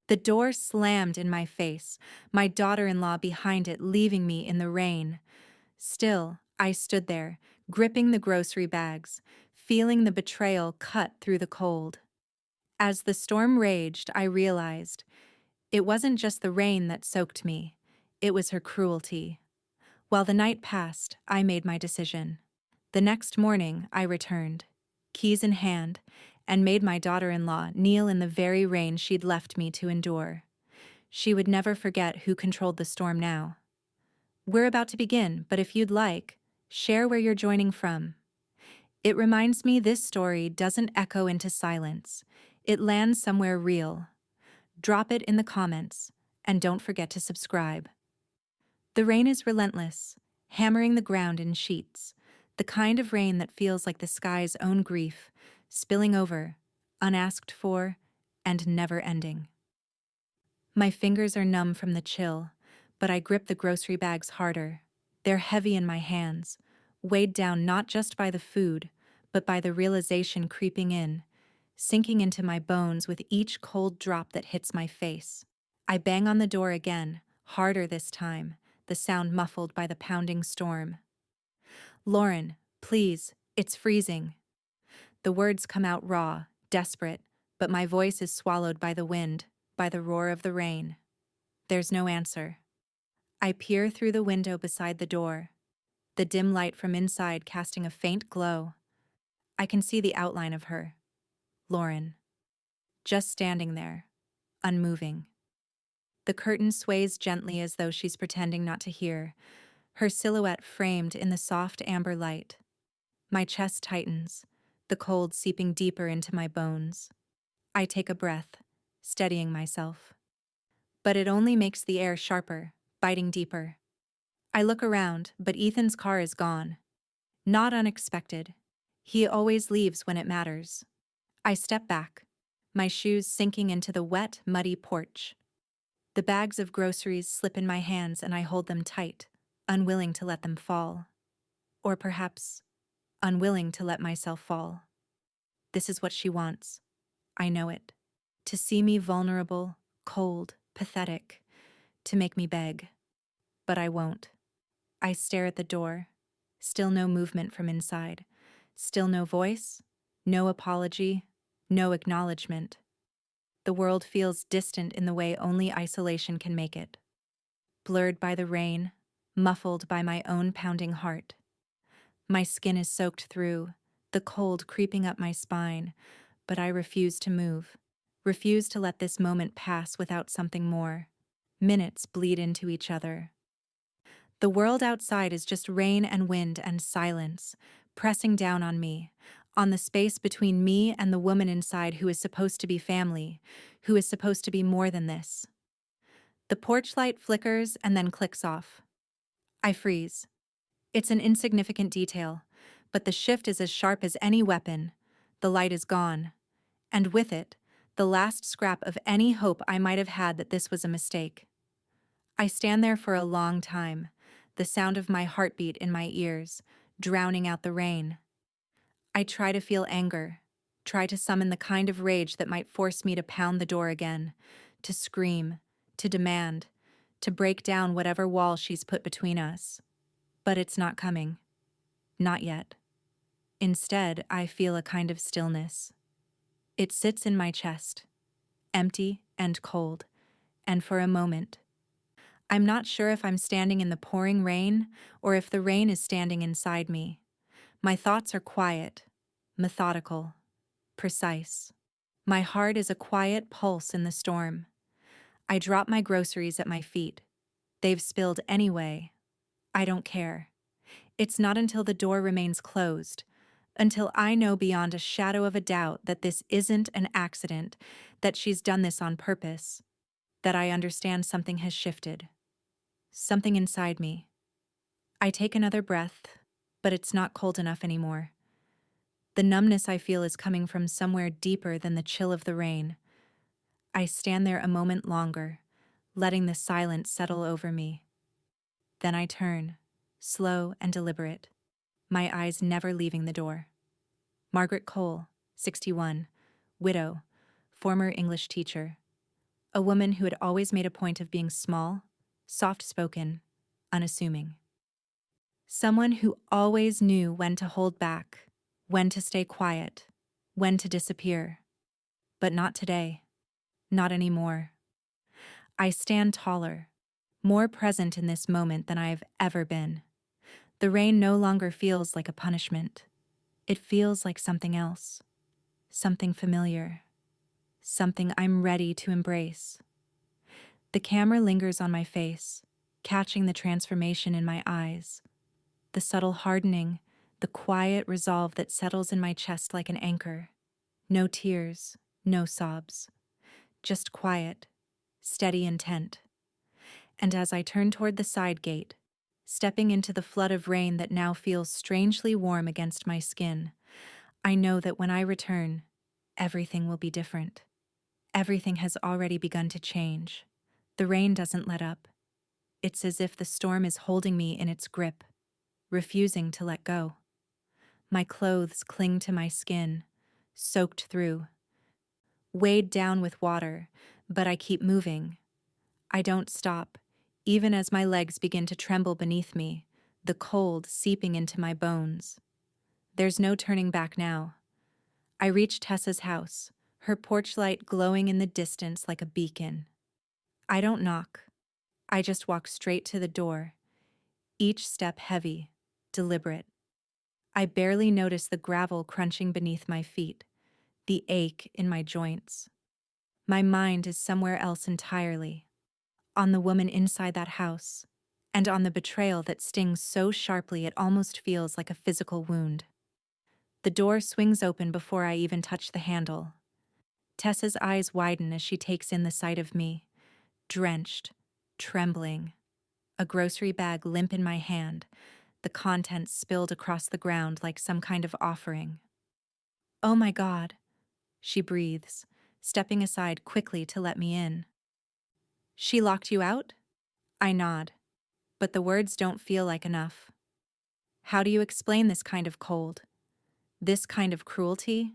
The door slammed in my face, my daughter-in-law behind it leaving me in the rain. Still, I stood there, gripping the grocery bags, feeling the betrayal cut through the cold. As the storm raged, I realized it wasn't just the rain that soaked me, it was her cruelty. While the night passed, I made my decision. The next morning, I returned, keys in hand, and made my daughter-in-law kneel in the very rain she'd left me to endure. She would never forget who controlled the storm now. We're about to begin, but if you'd like, share where you're joining from. It reminds me this story doesn't echo into silence. It lands somewhere real. Drop it in the comments, and don't forget to subscribe. The rain is relentless, hammering the ground in sheets, the kind of rain that feels like the sky's own grief, spilling over, unasked for, and never ending. My fingers are numb from the chill, but I grip the grocery bags harder. They're heavy in my hands, weighed down not just by the food, but by the realization creeping in, sinking into my bones with each cold drop that hits my face. I bang on the door again, harder this time, the sound muffled by the pounding storm. "Lauren, please, it's freezing." The words come out raw, desperate, but my voice is swallowed by the wind, by the roar of the rain. There's no answer. I peer through the window beside the door, the dim light from inside casting a faint glow. I can see the outline of her, Lauren, just standing there, unmoving. The curtain sways gently as though she's pretending not to hear, her silhouette framed in the soft amber light. My chest tightens, the cold seeping deeper into my bones. I take a breath, steadying myself. But it only makes the air sharper, biting deeper. I look around, but Ethan's car is gone. Not unexpected. He always leaves when it matters. I step back, my shoes sinking into the wet, muddy porch. The bags of groceries slip in my hands and I hold them tight, unwilling to let them fall. Or perhaps, unwilling to let myself fall. This is what she wants. I know it. To see me vulnerable, cold, pathetic, to make me beg. But I won't. I stare at the door. Still no movement from inside. Still no voice, no apology, no acknowledgement. The world feels distant in the way only isolation can make it. Blurred by the rain, muffled by my own pounding heart. My skin is soaked through, the cold creeping up my spine, but I refuse to move, refuse to let this moment pass without something more. Minutes bleed into each other. The world outside is just rain and wind and silence, pressing down on me, on the space between me and the woman inside who is supposed to be family, who is supposed to be more than this. The porch light flickers and then clicks off. I freeze. It's an insignificant detail, but the shift is as sharp as any weapon. The light is gone. And with it, the last scrap of any hope I might have had that this was a mistake. I stand there for a long time, the sound of my heartbeat in my ears, drowning out the rain. I try to feel anger, try to summon the kind of rage that might force me to pound the door again, to scream, to demand, to break down whatever wall she's put between us. But it's not coming. Not yet. Instead, I feel a kind of stillness. It sits in my chest, empty and cold, and for a moment, I'm not sure if I'm standing in the pouring rain or if the rain is standing inside me. My thoughts are quiet, methodical, precise. My heart is a quiet pulse in the storm. I drop my groceries at my feet. They've spilled anyway. I don't care. It's not until the door remains closed, until I know beyond a shadow of a doubt that this isn't an accident, that she's done this on purpose, that I understand something has shifted. Something inside me. I take another breath, but it's not cold enough anymore. The numbness I feel is coming from somewhere deeper than the chill of the rain. I stand there a moment longer, letting the silence settle over me. Then I turn, slow and deliberate, my eyes never leaving the door. Margaret Cole, 61, widow, former English teacher. A woman who had always made a point of being small, soft-spoken, unassuming. Someone who always knew when to hold back, when to stay quiet, when to disappear. But not today. Not anymore. I stand taller, more present in this moment than I have ever been. The rain no longer feels like a punishment. It feels like something else. Something familiar. Something I'm ready to embrace. The camera lingers on my face, catching the transformation in my eyes. The subtle hardening, the quiet resolve that settles in my chest like an anchor. No tears, no sobs. Just quiet, steady intent. And as I turn toward the side gate, stepping into the flood of rain that now feels strangely warm against my skin, I know that when I return, everything will be different. Everything has already begun to change. The rain doesn't let up. It's as if the storm is holding me in its grip, refusing to let go. My clothes cling to my skin, soaked through, weighed down with water, but I keep moving. I don't stop, even as my legs begin to tremble beneath me, the cold seeping into my bones. There's no turning back now. I reach Tessa's house, her porch light glowing in the distance like a beacon. I don't knock. I just walk straight to the door, each step heavy, deliberate. I barely notice the gravel crunching beneath my feet, the ache in my joints. My mind is somewhere else entirely, on the woman inside that house, and on the betrayal that stings so sharply it almost feels like a physical wound. The door swings open before I even touch the handle. Tessa's eyes widen as she takes in the sight of me, drenched, trembling, a grocery bag limp in my hand, the contents spilled across the ground like some kind of offering. "Oh my God," she breathes, stepping aside quickly to let me in. "She locked you out?" I nod, but the words don't feel like enough. How do you explain this kind of cold? This kind of cruelty?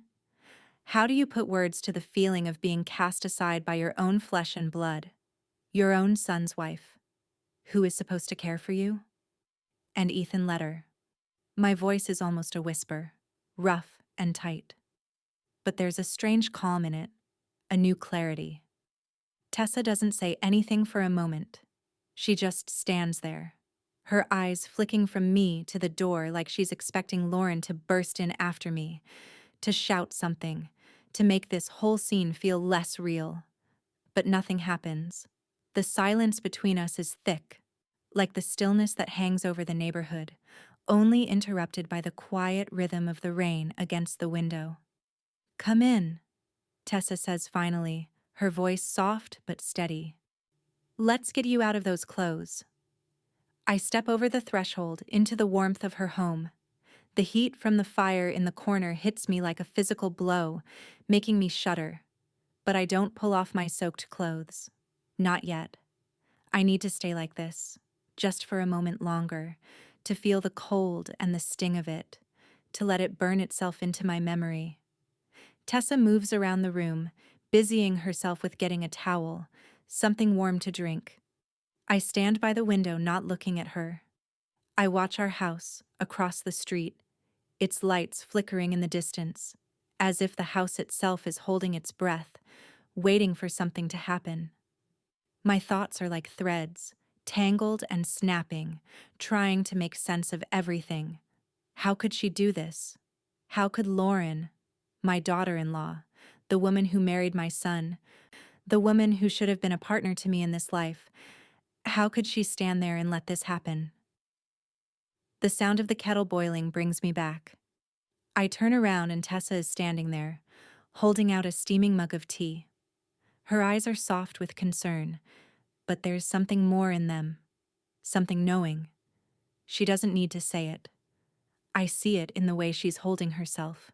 How do you put words to the feeling of being cast aside by your own flesh and blood, your own son's wife, who is supposed to care for you? And Ethan let her. My voice is almost a whisper, rough and tight. But there's a strange calm in it, a new clarity. Tessa doesn't say anything for a moment. She just stands there, her eyes flicking from me to the door like she's expecting Lauren to burst in after me, to shout something, to make this whole scene feel less real. But nothing happens. The silence between us is thick, like the stillness that hangs over the neighborhood, only interrupted by the quiet rhythm of the rain against the window. "Come in," Tessa says finally, her voice soft but steady. "Let's get you out of those clothes." I step over the threshold into the warmth of her home. The heat from the fire in the corner hits me like a physical blow, making me shudder. But I don't pull off my soaked clothes. Not yet. I need to stay like this, just for a moment longer, to feel the cold and the sting of it, to let it burn itself into my memory. Tessa moves around the room, busying herself with getting a towel, something warm to drink. I stand by the window, not looking at her. I watch our house, across the street, its lights flickering in the distance, as if the house itself is holding its breath, waiting for something to happen. My thoughts are like threads, tangled and snapping, trying to make sense of everything. How could she do this? How could Lauren, my daughter-in-law, the woman who married my son, the woman who should have been a partner to me in this life, how could she stand there and let this happen? The sound of the kettle boiling brings me back. I turn around and Tessa is standing there, holding out a steaming mug of tea. Her eyes are soft with concern, but there's something more in them, something knowing. She doesn't need to say it. I see it in the way she's holding herself,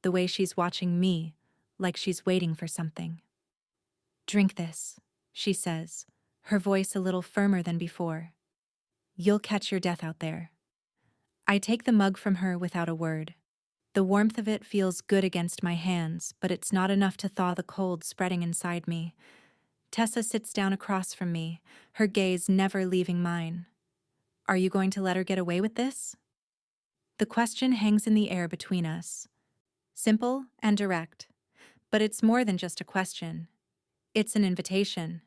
the way she's watching me, like she's waiting for something. "Drink this," she says, her voice a little firmer than before. "You'll catch your death out there." I take the mug from her without a word. The warmth of it feels good against my hands, but it's not enough to thaw the cold spreading inside me. Tessa sits down across from me, her gaze never leaving mine. Are you going to let her get away with this? The question hangs in the air between us. Simple and direct. But it's more than just a question. It's an invitation.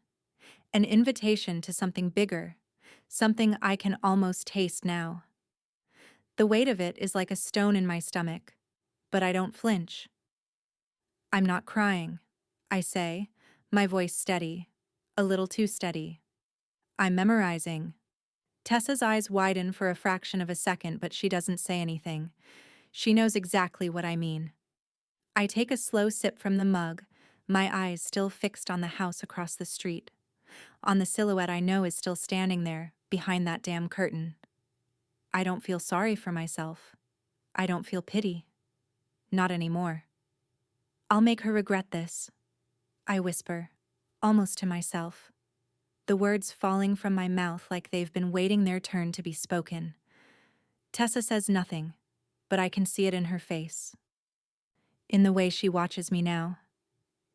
An invitation to something bigger. Something I can almost taste now. The weight of it is like a stone in my stomach. But I don't flinch. I'm not crying, I say, my voice steady. A little too steady. I'm memorizing. Tessa's eyes widen for a fraction of a second, but she doesn't say anything. She knows exactly what I mean. I take a slow sip from the mug, my eyes still fixed on the house across the street. On the silhouette I know is still standing there, behind that damn curtain. I don't feel sorry for myself. I don't feel pity. Not anymore. I'll make her regret this, I whisper, almost to myself. The words falling from my mouth like they've been waiting their turn to be spoken. Tessa says nothing, but I can see it in her face. In the way she watches me now.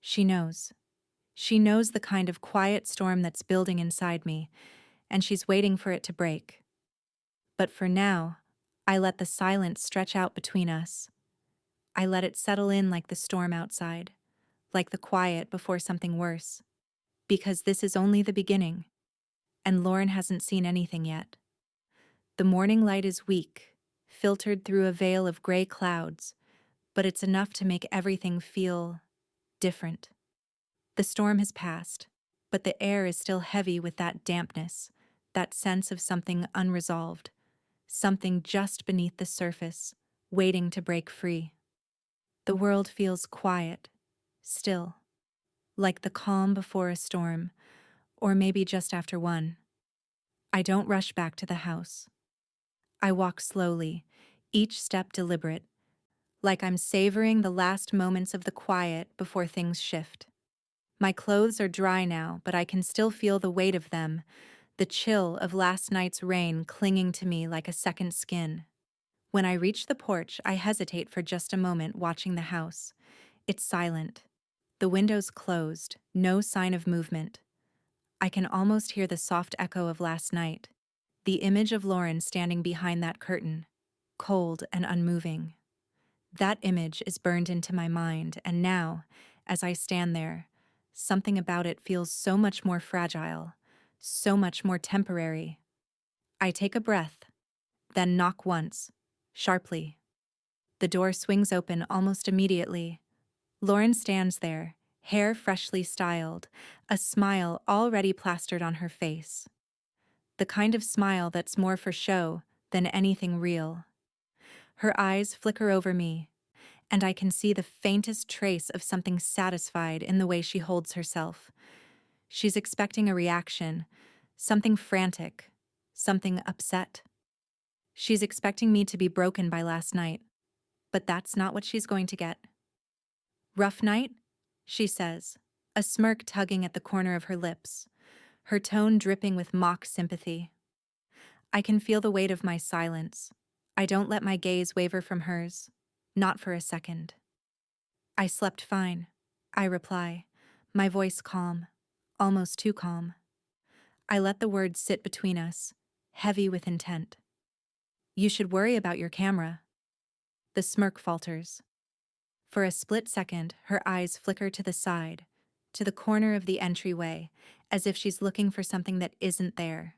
She knows. She knows the kind of quiet storm that's building inside me, and she's waiting for it to break. But for now, I let the silence stretch out between us. I let it settle in like the storm outside, like the quiet before something worse. Because this is only the beginning, and Lauren hasn't seen anything yet. The morning light is weak, filtered through a veil of gray clouds, but it's enough to make everything feel different. The storm has passed, but the air is still heavy with that dampness, that sense of something unresolved, something just beneath the surface, waiting to break free. The world feels quiet, still, like the calm before a storm, or maybe just after one. I don't rush back to the house. I walk slowly, each step deliberate, like I'm savoring the last moments of the quiet before things shift. My clothes are dry now, but I can still feel the weight of them, the chill of last night's rain clinging to me like a second skin. When I reach the porch, I hesitate for just a moment watching the house. It's silent. The windows closed, no sign of movement. I can almost hear the soft echo of last night, the image of Lauren standing behind that curtain, cold and unmoving. That image is burned into my mind, and now, as I stand there, something about it feels so much more fragile, so much more temporary. I take a breath, then knock once, sharply. The door swings open almost immediately. Lauren stands there, hair freshly styled, a smile already plastered on her face. The kind of smile that's more for show than anything real. Her eyes flicker over me, and I can see the faintest trace of something satisfied in the way she holds herself. She's expecting a reaction, something frantic, something upset. She's expecting me to be broken by last night, but that's not what she's going to get. Rough night? She says, a smirk tugging at the corner of her lips, her tone dripping with mock sympathy. I can feel the weight of my silence. I don't let my gaze waver from hers, not for a second. I slept fine, I reply, my voice calm, almost too calm. I let the words sit between us, heavy with intent. You should worry about your camera. The smirk falters. For a split second, her eyes flicker to the side, to the corner of the entryway, as if she's looking for something that isn't there.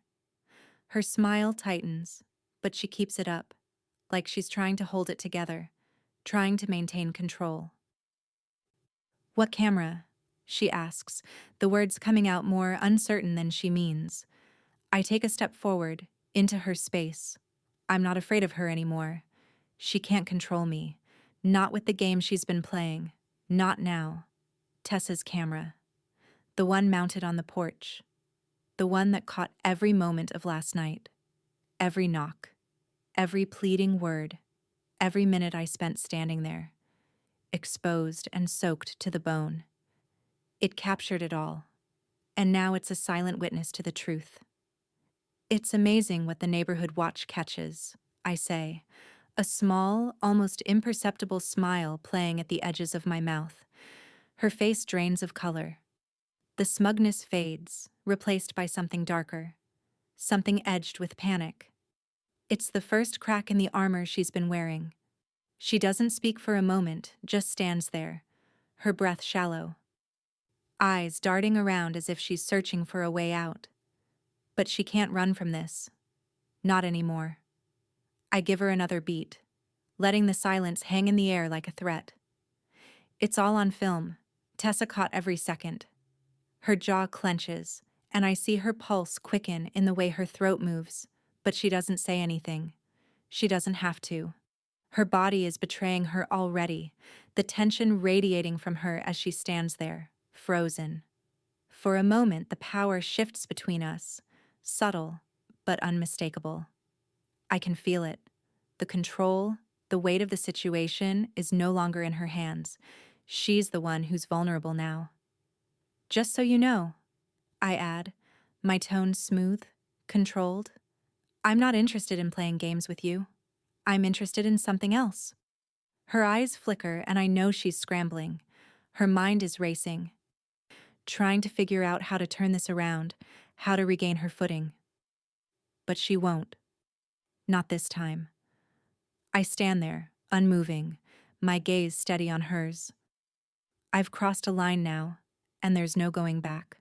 Her smile tightens, but she keeps it up, like she's trying to hold it together, trying to maintain control. What camera? She asks, the words coming out more uncertain than she means. I take a step forward, into her space. I'm not afraid of her anymore. She can't control me. Not with the game she's been playing. Not now. Tessa's camera. The one mounted on the porch. The one that caught every moment of last night. Every knock. Every pleading word. Every minute I spent standing there. Exposed and soaked to the bone. It captured it all. And now it's a silent witness to the truth. It's amazing what the neighborhood watch catches, I say, a small, almost imperceptible smile playing at the edges of my mouth. Her face drains of color. The smugness fades, replaced by something darker, something edged with panic. It's the first crack in the armor she's been wearing. She doesn't speak for a moment, just stands there, her breath shallow, eyes darting around as if she's searching for a way out. But she can't run from this. Not anymore. I give her another beat, letting the silence hang in the air like a threat. It's all on film. Tessa caught every second. Her jaw clenches, and I see her pulse quicken in the way her throat moves, but she doesn't say anything. She doesn't have to. Her body is betraying her already, the tension radiating from her as she stands there, frozen. For a moment, the power shifts between us, subtle but unmistakable. I can feel it. The control, the weight of the situation is no longer in her hands. She's the one who's vulnerable now. Just so you know, I add, my tone smooth, controlled. I'm not interested in playing games with you. I'm interested in something else. Her eyes flicker and I know she's scrambling. Her mind is racing, trying to figure out how to turn this around, how to regain her footing. But she won't. Not this time. I stand there, unmoving, my gaze steady on hers. I've crossed a line now, and there's no going back.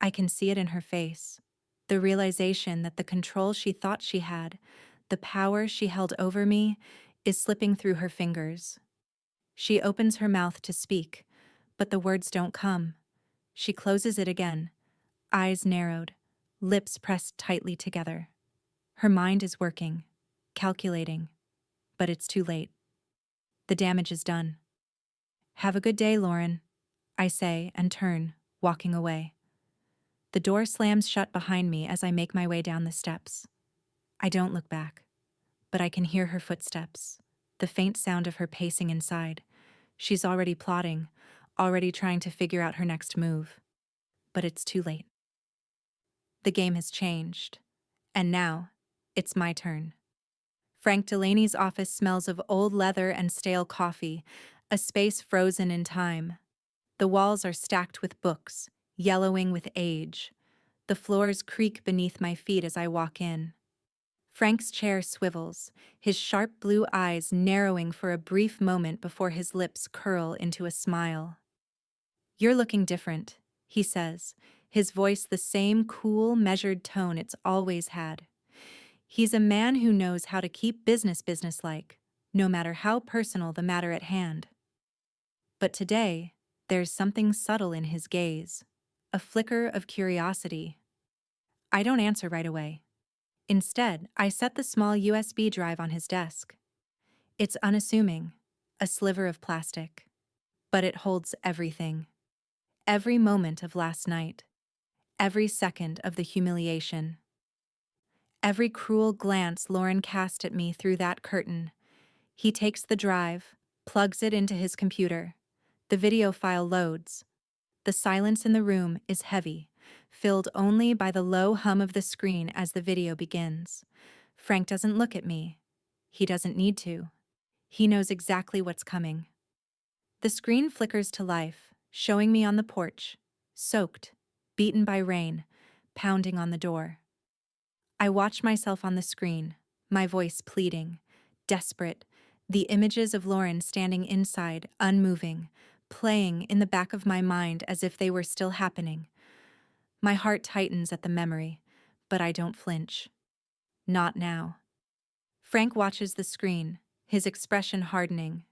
I can see it in her face, the realization that the control she thought she had, the power she held over me, is slipping through her fingers. She opens her mouth to speak, but the words don't come. She closes it again, eyes narrowed, lips pressed tightly together. Her mind is working, calculating, but it's too late. The damage is done. Have a good day, Lauren, I say and turn, walking away. The door slams shut behind me as I make my way down the steps. I don't look back, but I can hear her footsteps, the faint sound of her pacing inside. She's already plotting, already trying to figure out her next move. But it's too late. The game has changed, and now it's my turn. Frank Delaney's office smells of old leather and stale coffee, a space frozen in time. The walls are stacked with books, yellowing with age. The floors creak beneath my feet as I walk in. Frank's chair swivels, his sharp blue eyes narrowing for a brief moment before his lips curl into a smile. "You're looking different," he says, his voice the same cool, measured tone it's always had. He's a man who knows how to keep business businesslike, no matter how personal the matter at hand. But today, there's something subtle in his gaze, a flicker of curiosity. I don't answer right away. Instead, I set the small USB drive on his desk. It's unassuming, a sliver of plastic. But it holds everything. Every moment of last night. Every second of the humiliation. Every cruel glance Lauren cast at me through that curtain. He takes the drive, plugs it into his computer. The video file loads. The silence in the room is heavy, filled only by the low hum of the screen as the video begins. Frank doesn't look at me. He doesn't need to. He knows exactly what's coming. The screen flickers to life, showing me on the porch, soaked, beaten by rain, pounding on the door. I watch myself on the screen, my voice pleading, desperate, the images of Lauren standing inside, unmoving, playing in the back of my mind as if they were still happening. My heart tightens at the memory, but I don't flinch. Not now. Frank watches the screen, his expression hardening.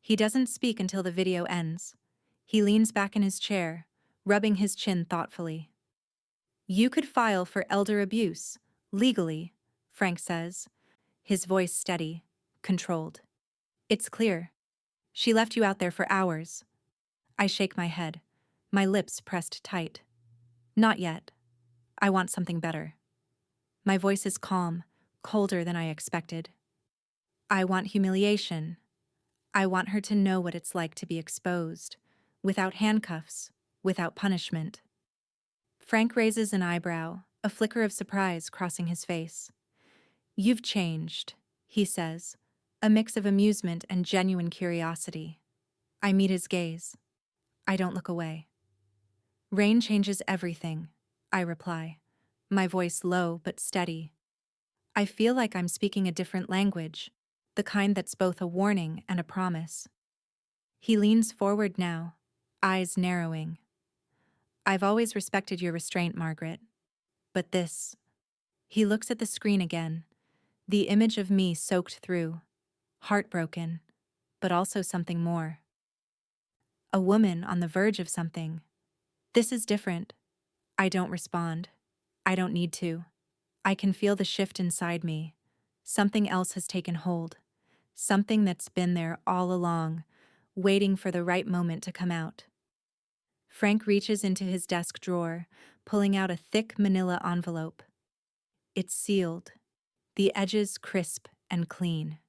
He doesn't speak until the video ends. He leans back in his chair, rubbing his chin thoughtfully. "You could file for elder abuse, legally," Frank says, his voice steady, controlled. "It's clear. She left you out there for hours." I shake my head, my lips pressed tight. "Not yet. I want something better." My voice is calm, colder than I expected. "I want humiliation. I want her to know what it's like to be exposed, without handcuffs, without punishment." Frank raises an eyebrow, a flicker of surprise crossing his face. "You've changed," he says, a mix of amusement and genuine curiosity. I meet his gaze. I don't look away. Rain changes everything, I reply, my voice low but steady. I feel like I'm speaking a different language, the kind that's both a warning and a promise. He leans forward now, eyes narrowing. I've always respected your restraint, Margaret. But this. He looks at the screen again, the image of me soaked through, heartbroken, but also something more. A woman on the verge of something. This is different. I don't respond. I don't need to. I can feel the shift inside me. Something else has taken hold. Something that's been there all along, waiting for the right moment to come out. Frank reaches into his desk drawer, pulling out a thick manila envelope. It's sealed, the edges crisp and clean.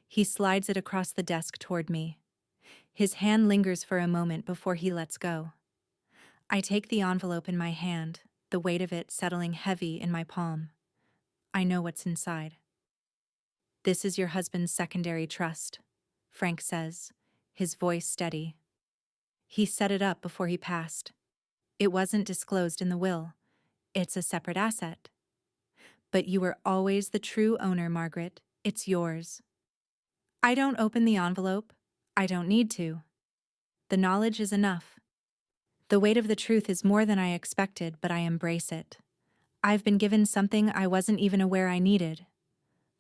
He slides it across the desk toward me. His hand lingers for a moment before he lets go. I take the envelope in my hand, the weight of it settling heavy in my palm. I know what's inside. This is your husband's secondary trust, Frank says, his voice steady. He set it up before he passed. It wasn't disclosed in the will. It's a separate asset. But you were always the true owner, Margaret. It's yours. I don't open the envelope. I don't need to. The knowledge is enough. The weight of the truth is more than I expected, but I embrace it. I've been given something I wasn't even aware I needed.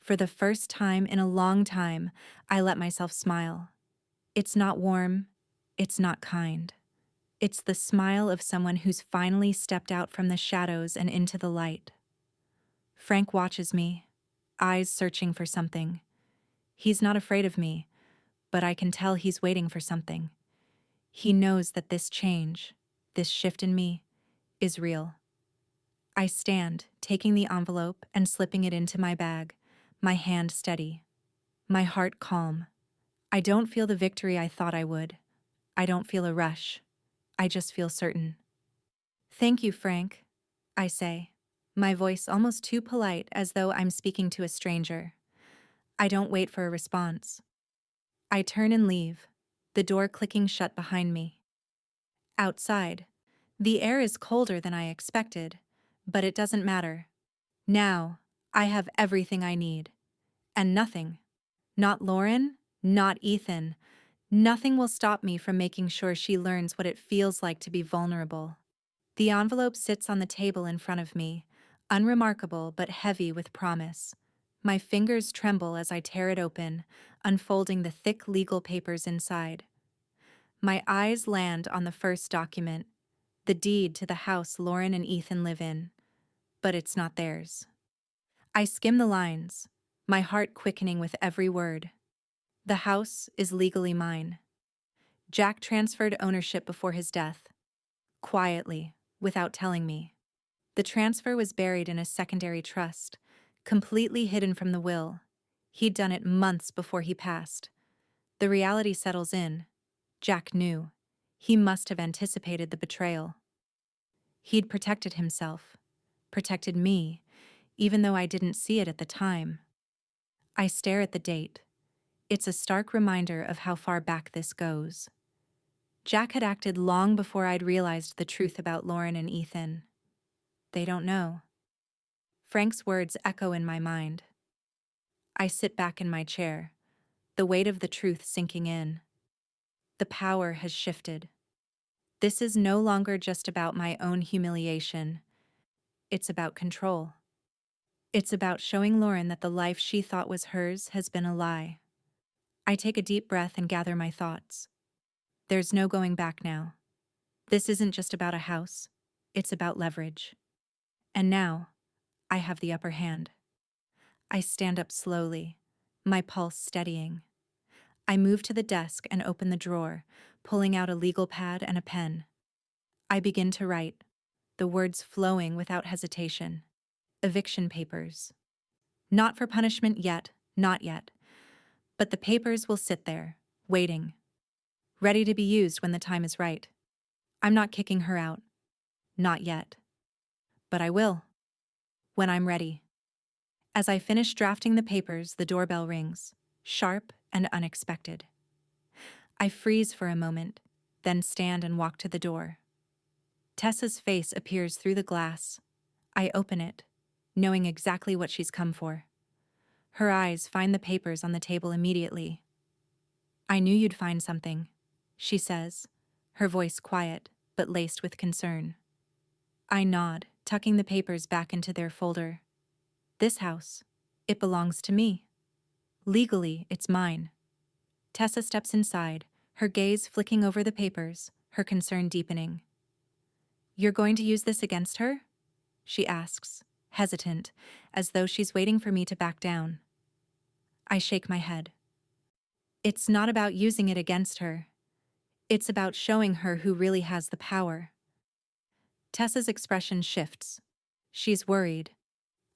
For the first time in a long time, I let myself smile. It's not warm. It's not kind. It's the smile of someone who's finally stepped out from the shadows and into the light. Frank watches me, eyes searching for something. He's not afraid of me, but I can tell he's waiting for something. He knows that this change, this shift in me, is real. I stand, taking the envelope and slipping it into my bag, my hand steady, my heart calm. I don't feel the victory I thought I would. I don't feel a rush. I just feel certain. Thank you, Frank, I say, my voice almost too polite as though I'm speaking to a stranger. I don't wait for a response. I turn and leave, the door clicking shut behind me. Outside, the air is colder than I expected, but it doesn't matter. Now, I have everything I need. And nothing, not Lauren, not Ethan, nothing will stop me from making sure she learns what it feels like to be vulnerable. The envelope sits on the table in front of me, unremarkable but heavy with promise. My fingers tremble as I tear it open, unfolding the thick legal papers inside. My eyes land on the first document, the deed to the house Lauren and Ethan live in. But it's not theirs. I skim the lines, my heart quickening with every word. The house is legally mine. Jack transferred ownership before his death. Quietly, without telling me. The transfer was buried in a secondary trust, completely hidden from the will. He'd done it months before he passed. The reality settles in. Jack knew. He must have anticipated the betrayal. He'd protected himself, protected me, even though I didn't see it at the time. I stare at the date. It's a stark reminder of how far back this goes. Jack had acted long before I'd realized the truth about Lauren and Ethan. They don't know. Frank's words echo in my mind. I sit back in my chair, the weight of the truth sinking in. The power has shifted. This is no longer just about my own humiliation. It's about control. It's about showing Lauren that the life she thought was hers has been a lie. I take a deep breath and gather my thoughts. There's no going back now. This isn't just about a house. It's about leverage. And now, I have the upper hand. I stand up slowly, my pulse steadying. I move to the desk and open the drawer, pulling out a legal pad and a pen. I begin to write, the words flowing without hesitation. Eviction papers. Not for punishment yet, not yet. But the papers will sit there, waiting. Ready to be used when the time is right. I'm not kicking her out. Not yet. But I will. When I'm ready. As I finish drafting the papers, the doorbell rings, sharp and unexpected. I freeze for a moment, then stand and walk to the door. Tessa's face appears through the glass. I open it, knowing exactly what she's come for. Her eyes find the papers on the table immediately. "I knew you'd find something," she says, her voice quiet but laced with concern. I nod, tucking the papers back into their folder. "This house, it belongs to me. Legally, it's mine." Tessa steps inside, her gaze flicking over the papers, her concern deepening. "You're going to use this against her?" she asks, hesitant, as though she's waiting for me to back down. I shake my head. "It's not about using it against her. It's about showing her who really has the power." Tessa's expression shifts. She's worried.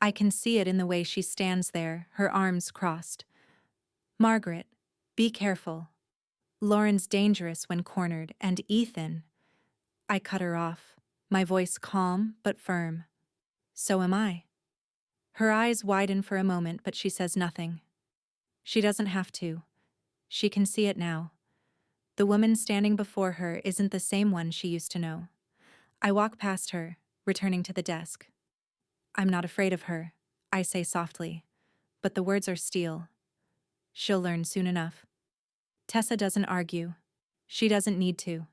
I can see it in the way she stands there, her arms crossed. "Margaret, be careful. Lauren's dangerous when cornered, and Ethan—" I cut her off, my voice calm but firm. "So am I." Her eyes widen for a moment, but she says nothing. She doesn't have to. She can see it now. The woman standing before her isn't the same one she used to know. I walk past her, returning to the desk. "I'm not afraid of her," I say softly, but the words are steel. "She'll learn soon enough." Tessa doesn't argue. She doesn't need to.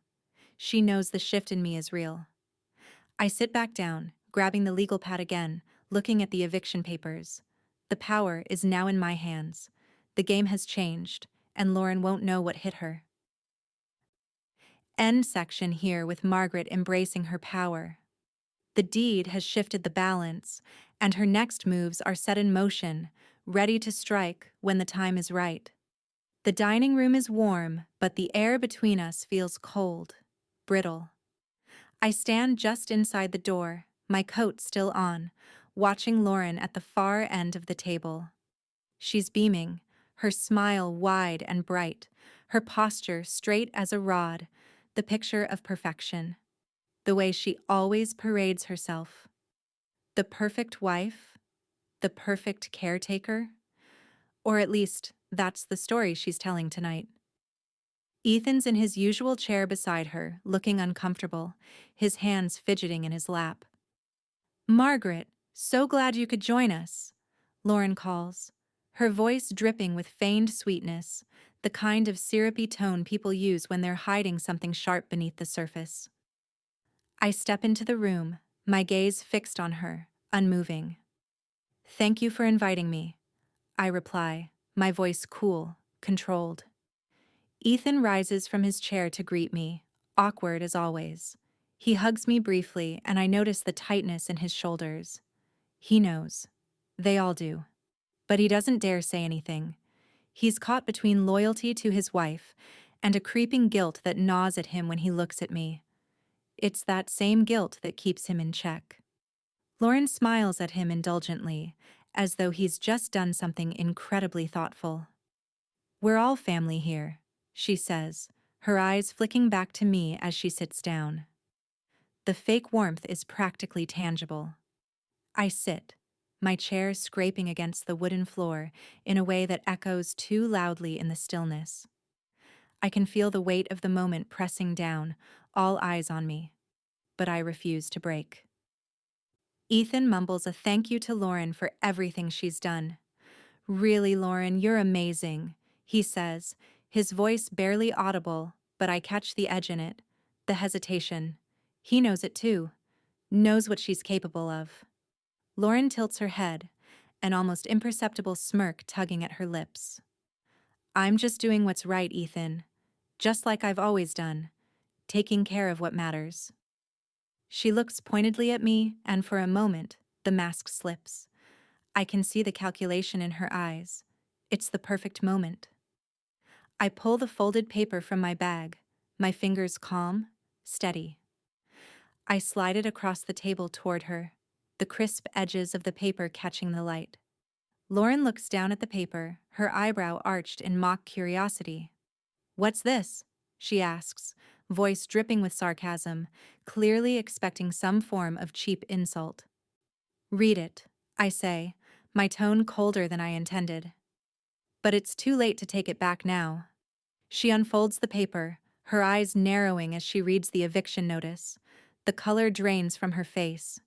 She knows the shift in me is real. I sit back down, grabbing the legal pad again, looking at the eviction papers. The power is now in my hands. The game has changed, and Lauren won't know what hit her. End section here with Margaret embracing her power. The deed has shifted the balance, and her next moves are set in motion, ready to strike when the time is right. The dining room is warm, but the air between us feels cold, brittle. I stand just inside the door, my coat still on, watching Lauren at the far end of the table. She's beaming, her smile wide and bright, her posture straight as a rod, the picture of perfection. The way she always parades herself. The perfect wife, the perfect caretaker, or at least that's the story she's telling tonight. Ethan's in his usual chair beside her, looking uncomfortable, his hands fidgeting in his lap. "Margaret, so glad you could join us," Lauren calls, her voice dripping with feigned sweetness, the kind of syrupy tone people use when they're hiding something sharp beneath the surface. I step into the room, my gaze fixed on her, unmoving. "Thank you for inviting me," I reply, my voice cool, controlled. Ethan rises from his chair to greet me, awkward as always. He hugs me briefly, and I notice the tightness in his shoulders. He knows. They all do. But he doesn't dare say anything. He's caught between loyalty to his wife and a creeping guilt that gnaws at him when he looks at me. It's that same guilt that keeps him in check. Lauren smiles at him indulgently, as though he's just done something incredibly thoughtful. "We're all family here," she says, her eyes flicking back to me as she sits down. The fake warmth is practically tangible. I sit, my chair scraping against the wooden floor in a way that echoes too loudly in the stillness. I can feel the weight of the moment pressing down, all eyes on me. But I refuse to break. Ethan mumbles a thank you to Lauren for everything she's done. "Really, Lauren, you're amazing," he says, his voice barely audible, but I catch the edge in it, the hesitation. He knows it too, knows what she's capable of. Lauren tilts her head, an almost imperceptible smirk tugging at her lips. "I'm just doing what's right, Ethan, just like I've always done, taking care of what matters." She looks pointedly at me, and for a moment, the mask slips. I can see the calculation in her eyes. It's the perfect moment. I pull the folded paper from my bag, my fingers calm, steady. I slide it across the table toward her, the crisp edges of the paper catching the light. Lauren looks down at the paper, her eyebrow arched in mock curiosity. "What's this?" she asks, voice dripping with sarcasm, clearly expecting some form of cheap insult. "Read it," I say, my tone colder than I intended. But it's too late to take it back now. She unfolds the paper, her eyes narrowing as she reads the eviction notice. The color drains from her face.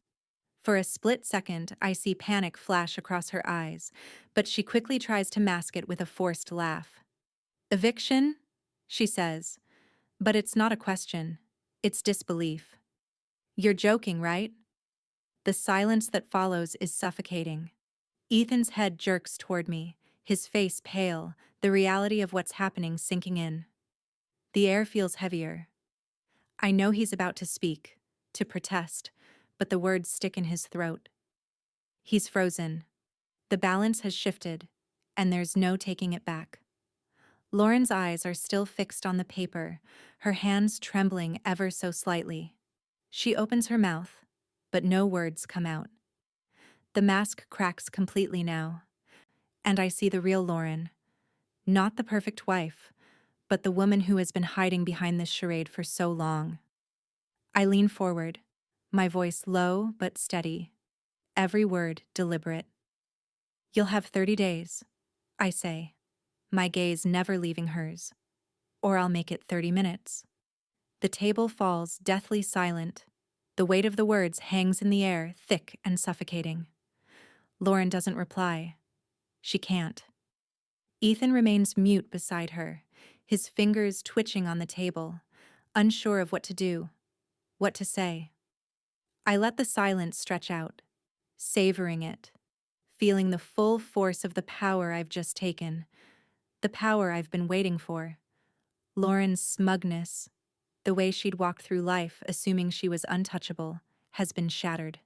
For a split second, I see panic flash across her eyes, but she quickly tries to mask it with a forced laugh. "Eviction?" she says. But it's not a question. It's disbelief. "You're joking, right?" The silence that follows is suffocating. Ethan's head jerks toward me, his face pale, the reality of what's happening sinking in. The air feels heavier. I know he's about to speak, to protest, but the words stick in his throat. He's frozen. The balance has shifted, and there's no taking it back. Lauren's eyes are still fixed on the paper, her hands trembling ever so slightly. She opens her mouth, but no words come out. The mask cracks completely now, and I see the real Lauren. Not the perfect wife, but the woman who has been hiding behind this charade for so long. I lean forward, my voice low but steady, every word deliberate. "You'll have 30 days, I say, my gaze never leaving hers. Or I'll make it 30 minutes. The table falls deathly silent. The weight of the words hangs in the air, thick and suffocating. Lauren doesn't reply. She can't. Ethan remains mute beside her, his fingers twitching on the table, unsure of what to do, what to say. I let the silence stretch out, savoring it, feeling the full force of the power I've just taken, the power I've been waiting for. Lauren's smugness, the way she'd walked through life assuming she was untouchable, has been shattered.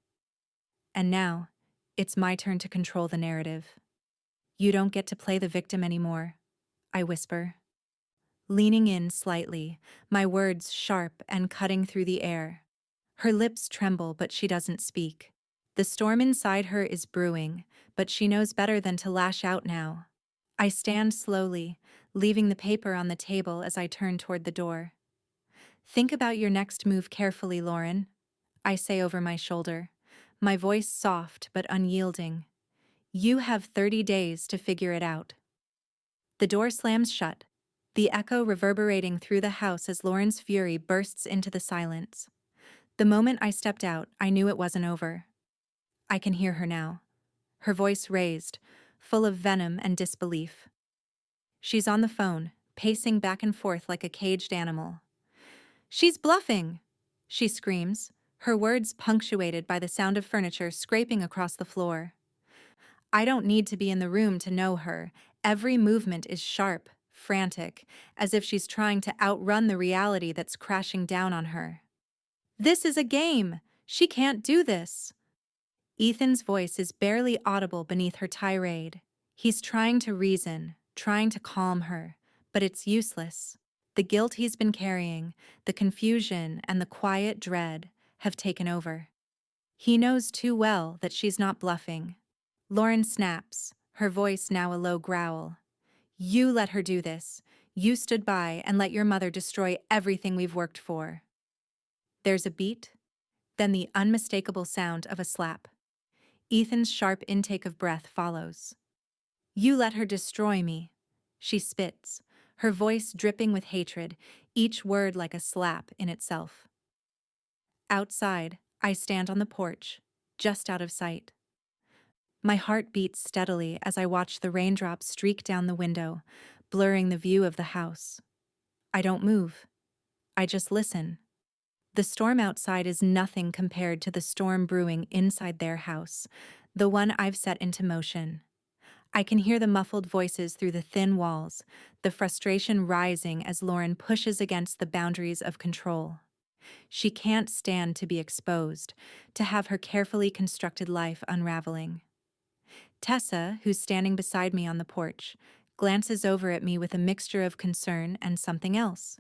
And now, it's my turn to control the narrative. "You don't get to play the victim anymore," I whisper. Leaning in slightly, my words sharp and cutting through the air. Her lips tremble, but she doesn't speak. The storm inside her is brewing, but she knows better than to lash out now. I stand slowly, leaving the paper on the table as I turn toward the door. "Think about your next move carefully, Lauren," I say over my shoulder, my voice soft but unyielding. "You have 30 days to figure it out." The door slams shut, the echo reverberating through the house as Lauren's fury bursts into the silence. The moment I stepped out, I knew it wasn't over. I can hear her now, her voice raised, full of venom and disbelief. She's on the phone, pacing back and forth like a caged animal. "She's bluffing!" she screams, her words punctuated by the sound of furniture scraping across the floor. I don't need to be in the room to know her. Every movement is sharp, frantic, as if she's trying to outrun the reality that's crashing down on her. "This is a game! She can't do this!" Ethan's voice is barely audible beneath her tirade. He's trying to reason, trying to calm her, but it's useless. The guilt he's been carrying, the confusion and the quiet dread have taken over. He knows too well that she's not bluffing. Lauren snaps, her voice now a low growl. "You let her do this. You stood by and let your mother destroy everything we've worked for." There's a beat, then the unmistakable sound of a slap. Ethan's sharp intake of breath follows. "You let her destroy me," she spits, her voice dripping with hatred, each word like a slap in itself. Outside, I stand on the porch, just out of sight. My heart beats steadily as I watch the raindrops streak down the window, blurring the view of the house. I don't move. I just listen. The storm outside is nothing compared to the storm brewing inside their house, the one I've set into motion. I can hear the muffled voices through the thin walls, the frustration rising as Lauren pushes against the boundaries of control. She can't stand to be exposed, to have her carefully constructed life unraveling. Tessa, who's standing beside me on the porch, glances over at me with a mixture of concern and something else.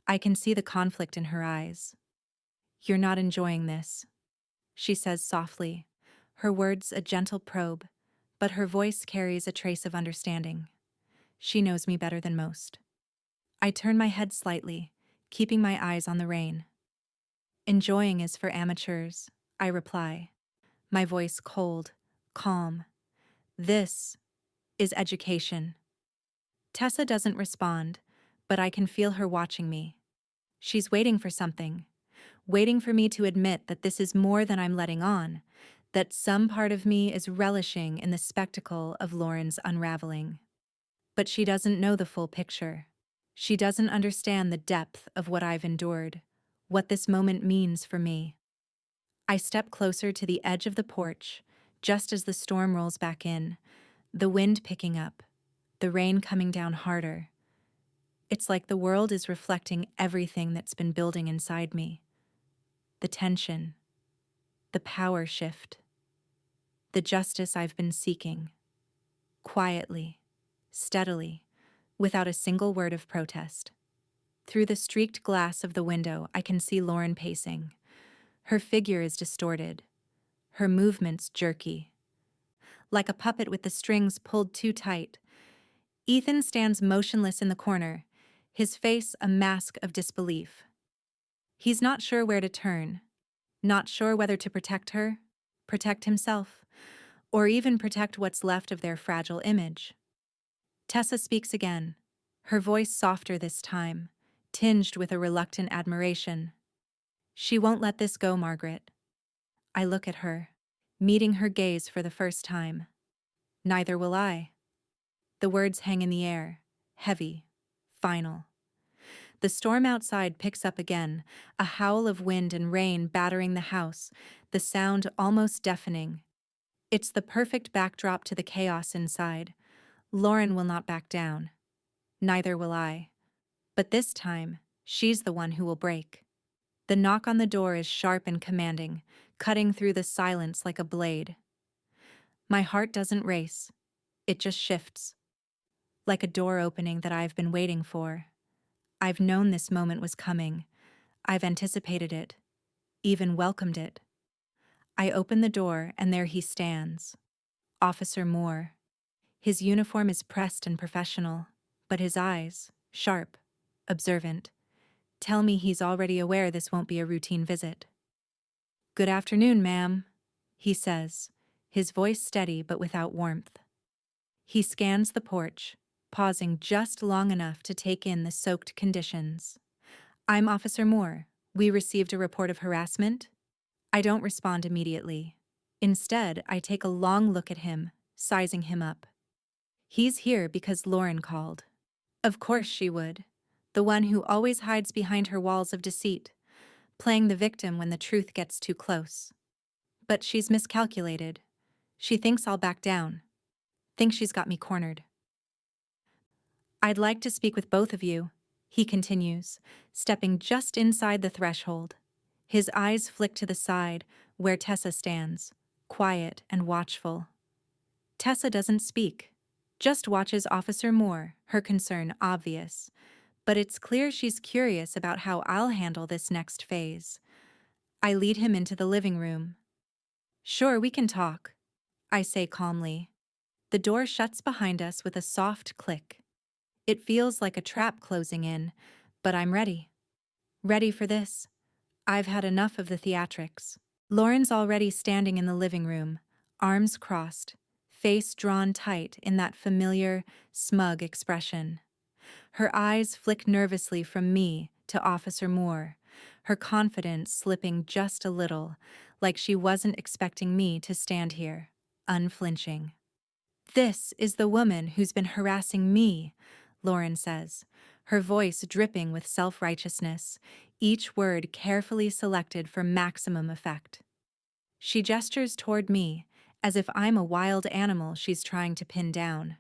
I can see the conflict in her eyes. "You're not enjoying this," she says softly, her words a gentle probe, but her voice carries a trace of understanding. She knows me better than most. I turn my head slightly, keeping my eyes on the rain. "Enjoying is for amateurs," I reply, my voice cold, calm. "This is education." Tessa doesn't respond, but I can feel her watching me. She's waiting for something, waiting for me to admit that this is more than I'm letting on, that some part of me is relishing in the spectacle of Lauren's unraveling. But she doesn't know the full picture. She doesn't understand the depth of what I've endured, what this moment means for me. I step closer to the edge of the porch, just as the storm rolls back in, the wind picking up, the rain coming down harder. It's like the world is reflecting everything that's been building inside me. The tension, the power shift, the justice I've been seeking. Quietly, steadily, without a single word of protest. Through the streaked glass of the window, I can see Lauren pacing. Her figure is distorted, her movements jerky. Like a puppet with the strings pulled too tight, Ethan stands motionless in the corner, his face a mask of disbelief. He's not sure where to turn, not sure whether to protect her, protect himself, or even protect what's left of their fragile image. Tessa speaks again, her voice softer this time, tinged with a reluctant admiration. "She won't let this go, Margaret." I look at her, meeting her gaze for the first time. "Neither will I." The words hang in the air, heavy, final. The storm outside picks up again, a howl of wind and rain battering the house, the sound almost deafening. It's the perfect backdrop to the chaos inside. Lauren will not back down. Neither will I. But this time, she's the one who will break. The knock on the door is sharp and commanding, cutting through the silence like a blade. My heart doesn't race. It just shifts. Like a door opening that I've been waiting for. I've known this moment was coming. I've anticipated it, even welcomed it. I open the door and there he stands. Officer Moore. His uniform is pressed and professional, but his eyes, sharp, observant, tell me he's already aware this won't be a routine visit. "Good afternoon, ma'am," he says, his voice steady but without warmth. He scans the porch, pausing just long enough to take in the soaked conditions. "I'm Officer Moore. We received a report of harassment." I don't respond immediately. Instead, I take a long look at him, sizing him up. He's here because Lauren called. Of course she would. The one who always hides behind her walls of deceit, playing the victim when the truth gets too close. But she's miscalculated. She thinks I'll back down. Thinks she's got me cornered. "I'd like to speak with both of you," he continues, stepping just inside the threshold. His eyes flick to the side, where Tessa stands, quiet and watchful. Tessa doesn't speak, just watches Officer Moore, her concern obvious. But it's clear she's curious about how I'll handle this next phase. I lead him into the living room. "Sure, we can talk," I say calmly. The door shuts behind us with a soft click. It feels like a trap closing in, but I'm ready. Ready for this. I've had enough of the theatrics. Lauren's already standing in the living room, arms crossed, face drawn tight in that familiar, smug expression. Her eyes flick nervously from me to Officer Moore, her confidence slipping just a little, like she wasn't expecting me to stand here, unflinching. "This is the woman who's been harassing me," Lauren says, her voice dripping with self-righteousness, each word carefully selected for maximum effect. She gestures toward me, as if I'm a wild animal she's trying to pin down.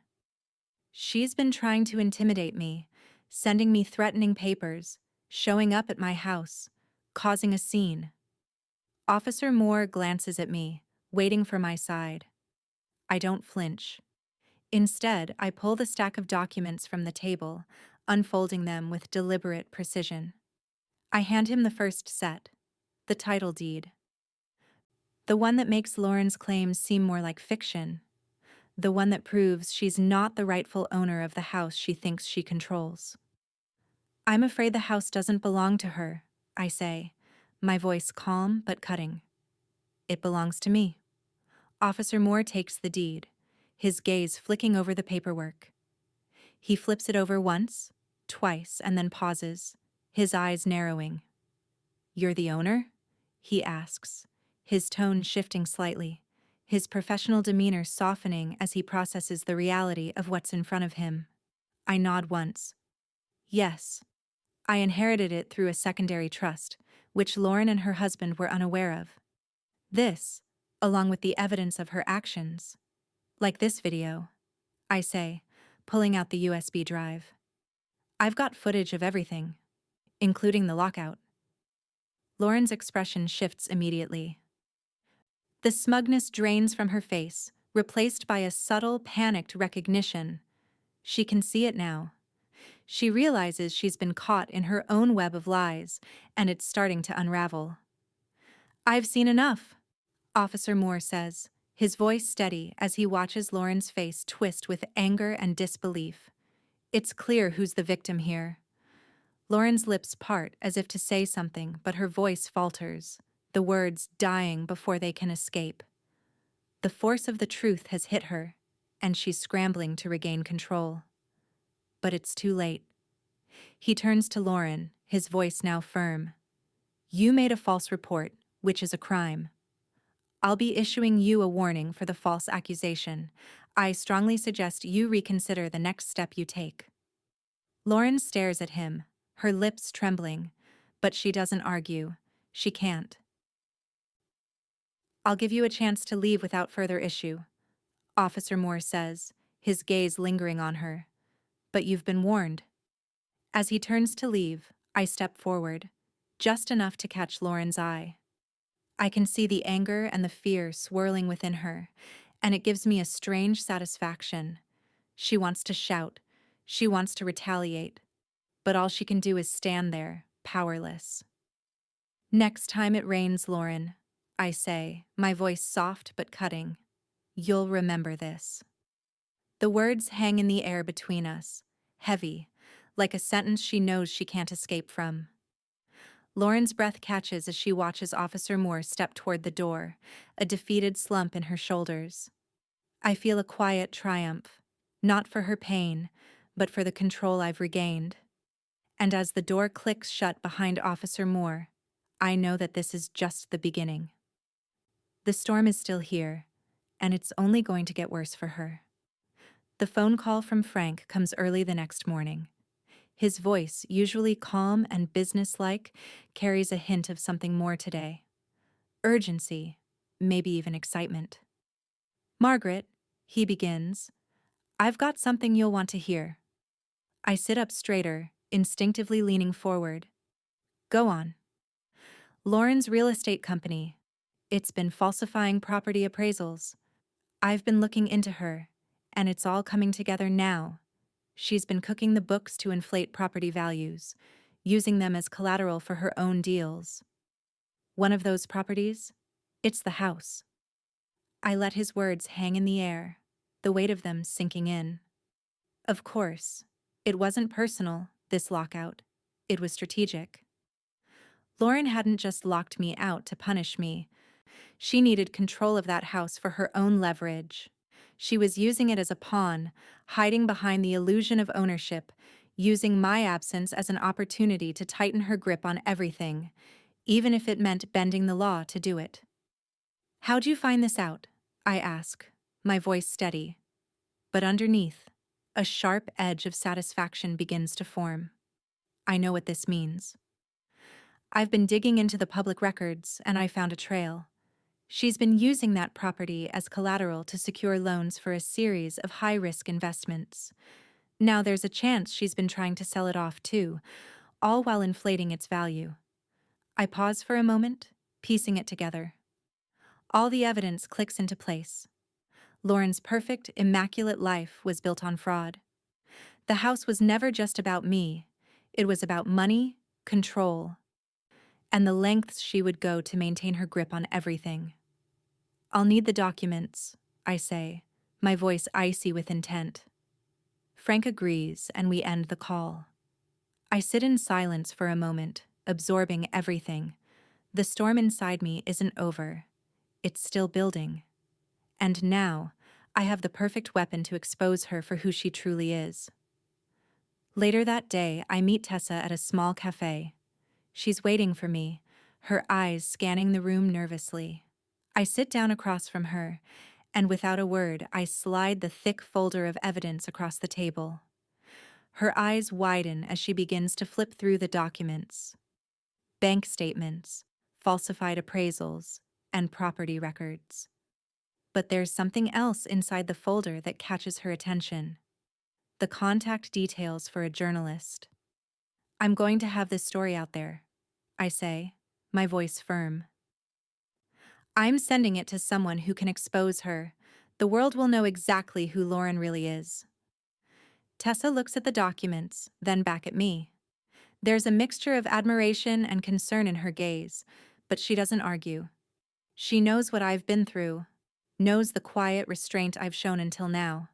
"She's been trying to intimidate me, sending me threatening papers, showing up at my house, causing a scene." Officer Moore glances at me, waiting for my side. I don't flinch. Instead, I pull the stack of documents from the table, unfolding them with deliberate precision. I hand him the first set, the title deed. The one that makes Lauren's claims seem more like fiction. The one that proves she's not the rightful owner of the house she thinks she controls. "I'm afraid the house doesn't belong to her," I say, my voice calm but cutting. "It belongs to me." Officer Moore takes the deed, his gaze flicking over the paperwork. He flips it over once, twice, and then pauses, his eyes narrowing. You're the owner? He asks, his tone shifting slightly, his professional demeanor softening as he processes the reality of what's in front of him. I nod once. Yes. I inherited it through a secondary trust, which Lauren and her husband were unaware of. This, along with the evidence of her actions. Like this video, I say, pulling out the USB drive. I've got footage of everything, including the lockout. Lauren's expression shifts immediately. The smugness drains from her face, replaced by a subtle, panicked recognition. She can see it now. She realizes she's been caught in her own web of lies, and it's starting to unravel. I've seen enough, Officer Moore says, his voice steady as he watches Lauren's face twist with anger and disbelief. It's clear who's the victim here. Lauren's lips part as if to say something, but her voice falters, the words dying before they can escape. The force of the truth has hit her, and she's scrambling to regain control. But it's too late. He turns to Lauren, his voice now firm. You made a false report, which is a crime. I'll be issuing you a warning for the false accusation. I strongly suggest you reconsider the next step you take. Lauren stares at him, her lips trembling, but she doesn't argue. She can't. I'll give you a chance to leave without further issue, Officer Moore says, his gaze lingering on her. But you've been warned. As he turns to leave, I step forward, just enough to catch Lauren's eye. I can see the anger and the fear swirling within her, and it gives me a strange satisfaction. She wants to shout. She wants to retaliate. But all she can do is stand there, powerless. Next time it rains, Lauren, I say, my voice soft but cutting. You'll remember this. The words hang in the air between us, heavy, like a sentence she knows she can't escape from. Lauren's breath catches as she watches Officer Moore step toward the door, a defeated slump in her shoulders. I feel a quiet triumph, not for her pain, but for the control I've regained. And as the door clicks shut behind Officer Moore, I know that this is just the beginning. The storm is still here, and it's only going to get worse for her. The phone call from Frank comes early the next morning. His voice, usually calm and businesslike, carries a hint of something more today. Urgency, maybe even excitement. Margaret, he begins, I've got something you'll want to hear. I sit up straighter, instinctively leaning forward. Go on. Lauren's real estate company. It's been falsifying property appraisals. I've been looking into her, and it's all coming together now. She's been cooking the books to inflate property values, using them as collateral for her own deals. One of those properties? It's the house. I let his words hang in the air, the weight of them sinking in. Of course, it wasn't personal, this lockout. It was strategic. Lauren hadn't just locked me out to punish me. She needed control of that house for her own leverage. She was using it as a pawn, hiding behind the illusion of ownership, using my absence as an opportunity to tighten her grip on everything, even if it meant bending the law to do it. How'd you find this out? I ask, my voice steady. But underneath, a sharp edge of satisfaction begins to form. I know what this means. I've been digging into the public records, and I found a trail. She's been using that property as collateral to secure loans for a series of high-risk investments. Now there's a chance she's been trying to sell it off too, all while inflating its value. I pause for a moment, piecing it together. All the evidence clicks into place. Lauren's perfect, immaculate life was built on fraud. The house was never just about me. It was about money, control, and the lengths she would go to maintain her grip on everything. I'll need the documents, I say, my voice icy with intent. Frank agrees, and we end the call. I sit in silence for a moment, absorbing everything. The storm inside me isn't over. It's still building. And now, I have the perfect weapon to expose her for who she truly is. Later that day, I meet Tessa at a small cafe. She's waiting for me, her eyes scanning the room nervously. I sit down across from her, and without a word, I slide the thick folder of evidence across the table. Her eyes widen as she begins to flip through the documents: bank statements, falsified appraisals, and property records. But there's something else inside the folder that catches her attention: the contact details for a journalist. "I'm going to have this story out there," I say, my voice firm. "I'm sending it to someone who can expose her. The world will know exactly who Lauren really is." Tessa looks at the documents, then back at me. There's a mixture of admiration and concern in her gaze, but she doesn't argue. She knows what I've been through, knows the quiet restraint I've shown until now.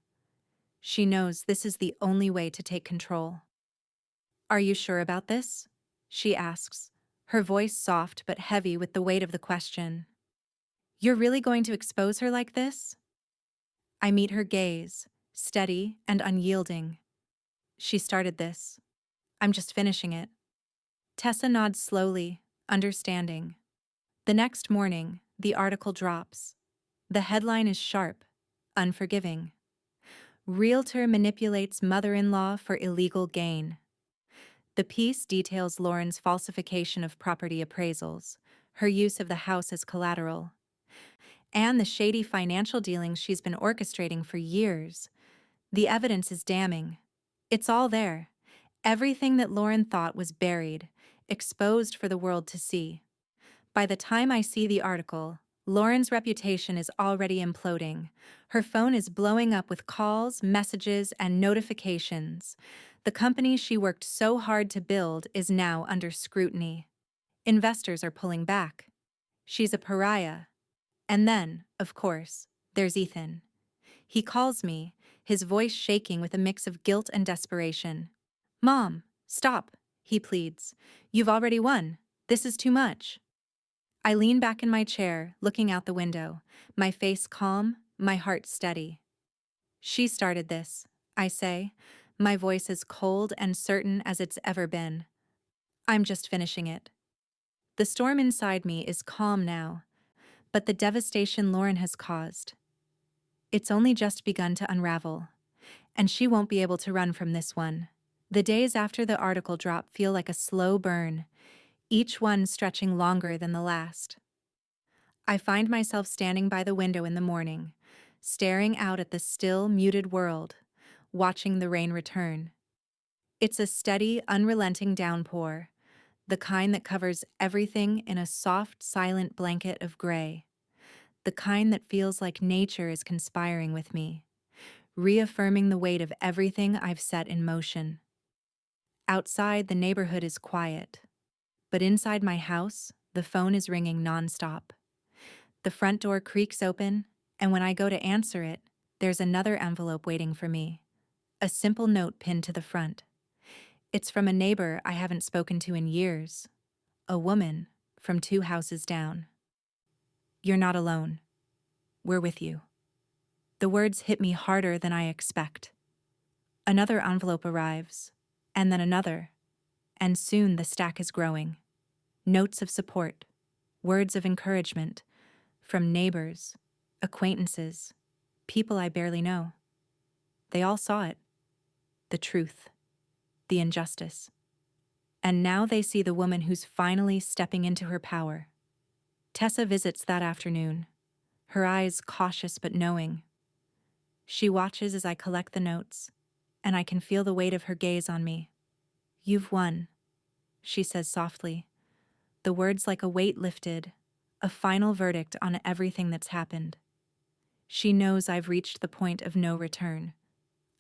She knows this is the only way to take control. "Are you sure about this?" she asks, her voice soft but heavy with the weight of the question. "You're really going to expose her like this?" I meet her gaze, steady and unyielding. "She started this. I'm just finishing it." Tessa nods slowly, understanding. The next morning, the article drops. The headline is sharp, unforgiving. "Realtor manipulates mother-in-law for illegal gain." The piece details Lauren's falsification of property appraisals, her use of the house as collateral, and the shady financial dealings she's been orchestrating for years. The evidence is damning. It's all there. Everything that Lauren thought was buried, exposed for the world to see. By the time I see the article, Lauren's reputation is already imploding. Her phone is blowing up with calls, messages, and notifications. The company she worked so hard to build is now under scrutiny. Investors are pulling back. She's a pariah. And then, of course, there's Ethan. He calls me, his voice shaking with a mix of guilt and desperation. "Mom, stop," he pleads. "You've already won. This is too much." I lean back in my chair, looking out the window, my face calm, my heart steady. "She started this," I say, my voice as cold and certain as it's ever been. "I'm just finishing it." The storm inside me is calm now, but the devastation Lauren has caused, it's only just begun to unravel, and she won't be able to run from this one. The days after the article drop feel like a slow burn, each one stretching longer than the last. I find myself standing by the window in the morning, staring out at the still, muted world, watching the rain return. It's a steady, unrelenting downpour, the kind that covers everything in a soft, silent blanket of gray, the kind that feels like nature is conspiring with me, reaffirming the weight of everything I've set in motion. Outside, the neighborhood is quiet, but inside my house, the phone is ringing nonstop. The front door creaks open, and when I go to answer it, there's another envelope waiting for me, a simple note pinned to the front. It's from a neighbor I haven't spoken to in years, a woman from 2 houses down. "You're not alone. We're with you." The words hit me harder than I expect. Another envelope arrives, and then another, and soon the stack is growing. Notes of support, words of encouragement, from neighbors, acquaintances, people I barely know. They all saw it. The truth. The injustice. And now they see the woman who's finally stepping into her power. Tessa visits that afternoon, her eyes cautious but knowing. She watches as I collect the notes, and I can feel the weight of her gaze on me. "You've won," she says softly, the words like a weight lifted, a final verdict on everything that's happened. She knows I've reached the point of no return.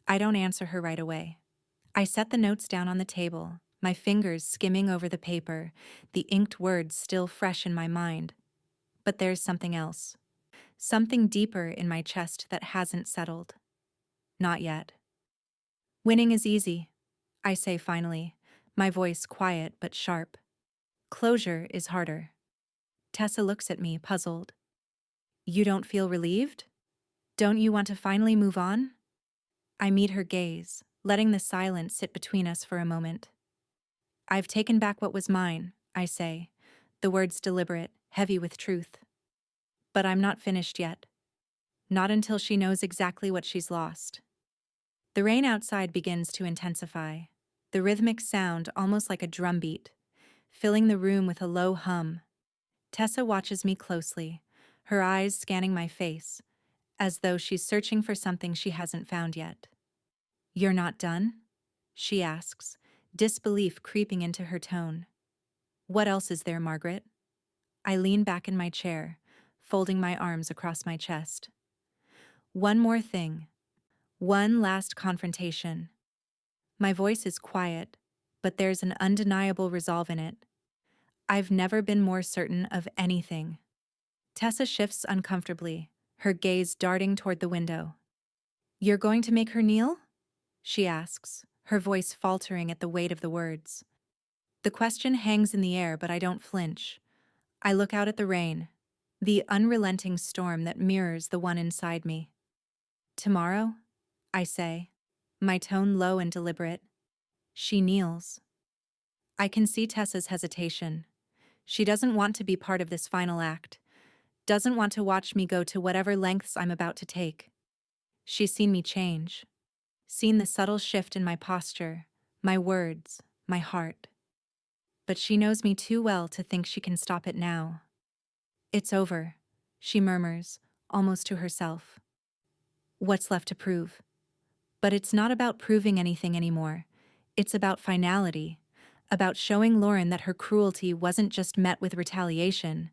I don't answer her right away. I set the notes down on the table, my fingers skimming over the paper, the inked words still fresh in my mind. But there's something else. Something deeper in my chest that hasn't settled. Not yet. "Winning is easy," I say finally, my voice quiet but sharp. "Closure is harder." Tessa looks at me, puzzled. "You don't feel relieved? Don't you want to finally move on?" I meet her gaze, letting the silence sit between us for a moment. "I've taken back what was mine," I say, the words deliberate, heavy with truth. But I'm not finished yet. Not until she knows exactly what she's lost. The rain outside begins to intensify, the rhythmic sound almost like a drumbeat, filling the room with a low hum. Tessa watches me closely, her eyes scanning my face, as though she's searching for something she hasn't found yet. "You're not done?" she asks, disbelief creeping into her tone. "What else is there, Margaret?" I lean back in my chair, folding my arms across my chest. "One more thing. One last confrontation." My voice is quiet, but there's an undeniable resolve in it. I've never been more certain of anything. Tessa shifts uncomfortably, her gaze darting toward the window. "You're going to make her kneel?" she asks, her voice faltering at the weight of the words. The question hangs in the air, but I don't flinch. I look out at the rain, the unrelenting storm that mirrors the one inside me. "Tomorrow?" I say, my tone low and deliberate. She kneels. I can see Tessa's hesitation. She doesn't want to be part of this final act, doesn't want to watch me go to whatever lengths I'm about to take. She's seen me change, seen the subtle shift in my posture, my words, my heart. But she knows me too well to think she can stop it now. "It's over," she murmurs, almost to herself. "What's left to prove?" But it's not about proving anything anymore. It's about finality, about showing Lauren that her cruelty wasn't just met with retaliation,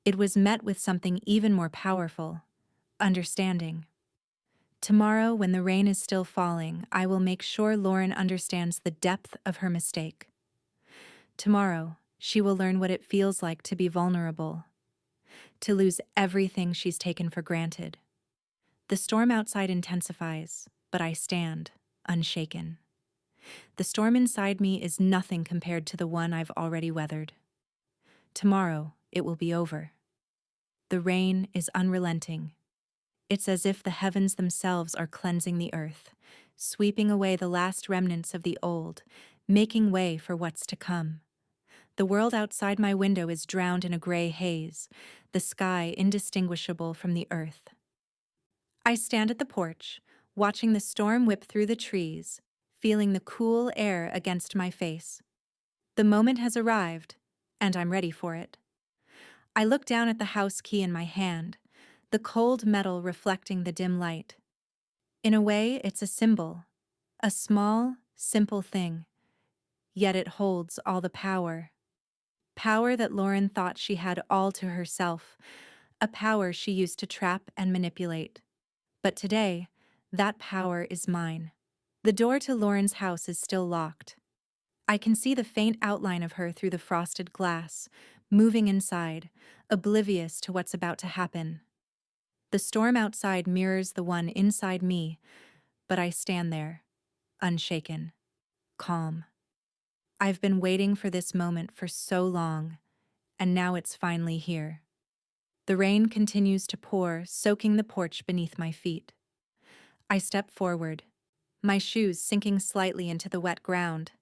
it was met with something even more powerful: understanding. Tomorrow, when the rain is still falling, I will make sure Lauren understands the depth of her mistake. Tomorrow, she will learn what it feels like to be vulnerable, to lose everything she's taken for granted. The storm outside intensifies, but I stand, unshaken. The storm inside me is nothing compared to the one I've already weathered. Tomorrow, it will be over. The rain is unrelenting. It's as if the heavens themselves are cleansing the earth, sweeping away the last remnants of the old, making way for what's to come. The world outside my window is drowned in a gray haze, the sky indistinguishable from the earth. I stand at the porch, watching the storm whip through the trees, feeling the cool air against my face. The moment has arrived, and I'm ready for it. I look down at the house key in my hand, the cold metal reflecting the dim light. In a way, it's a symbol, a small, simple thing, yet it holds all the power. Power that Lauren thought she had all to herself, a power she used to trap and manipulate. But today, that power is mine. The door to Lauren's house is still locked. I can see the faint outline of her through the frosted glass, moving inside, oblivious to what's about to happen. The storm outside mirrors the one inside me, but I stand there, unshaken, calm. I've been waiting for this moment for so long, and now it's finally here. The rain continues to pour, soaking the porch beneath my feet. I step forward, my shoes sinking slightly into the wet ground.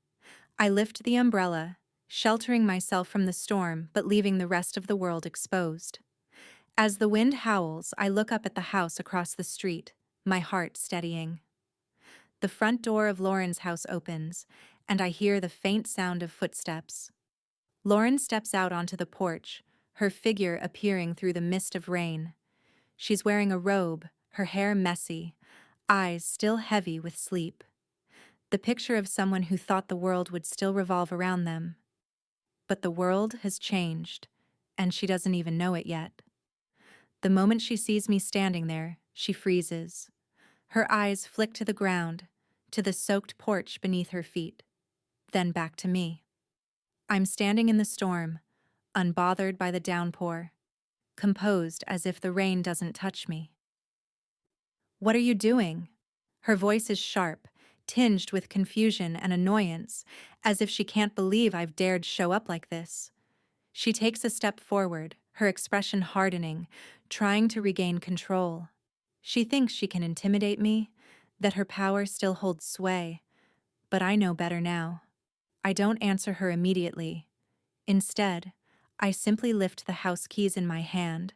I lift the umbrella, sheltering myself from the storm but leaving the rest of the world exposed. As the wind howls, I look up at the house across the street, my heart steadying. The front door of Lauren's house opens, and I hear the faint sound of footsteps. Lauren steps out onto the porch, her figure appearing through the mist of rain. She's wearing a robe, her hair messy, eyes still heavy with sleep. The picture of someone who thought the world would still revolve around them. But the world has changed, and she doesn't even know it yet. The moment she sees me standing there, she freezes. Her eyes flick to the ground, to the soaked porch beneath her feet, then back to me. I'm standing in the storm, unbothered by the downpour, composed as if the rain doesn't touch me. "What are you doing?" Her voice is sharp, tinged with confusion and annoyance, as if she can't believe I've dared show up like this. She takes a step forward, her expression hardening, trying to regain control. She thinks she can intimidate me, that her power still holds sway, but I know better now. I don't answer her immediately. Instead, I simply lift the house keys in my hand,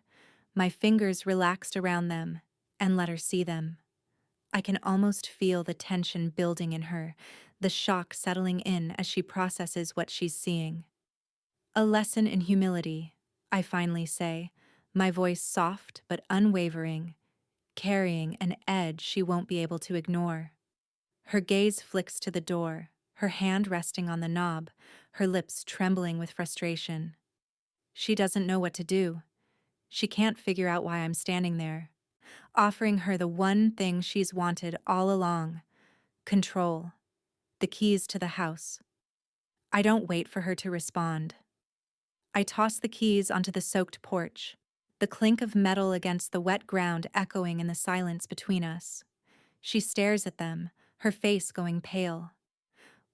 my fingers relaxed around them, and let her see them. I can almost feel the tension building in her, the shock settling in as she processes what she's seeing. A lesson in humility, I finally say, my voice soft but unwavering, carrying an edge she won't be able to ignore. Her gaze flicks to the door, her hand resting on the knob, her lips trembling with frustration. She doesn't know what to do. She can't figure out why I'm standing there, offering her the one thing she's wanted all along: control, the keys to the house. I don't wait for her to respond. I toss the keys onto the soaked porch, the clink of metal against the wet ground echoing in the silence between us. She stares at them, her face going pale.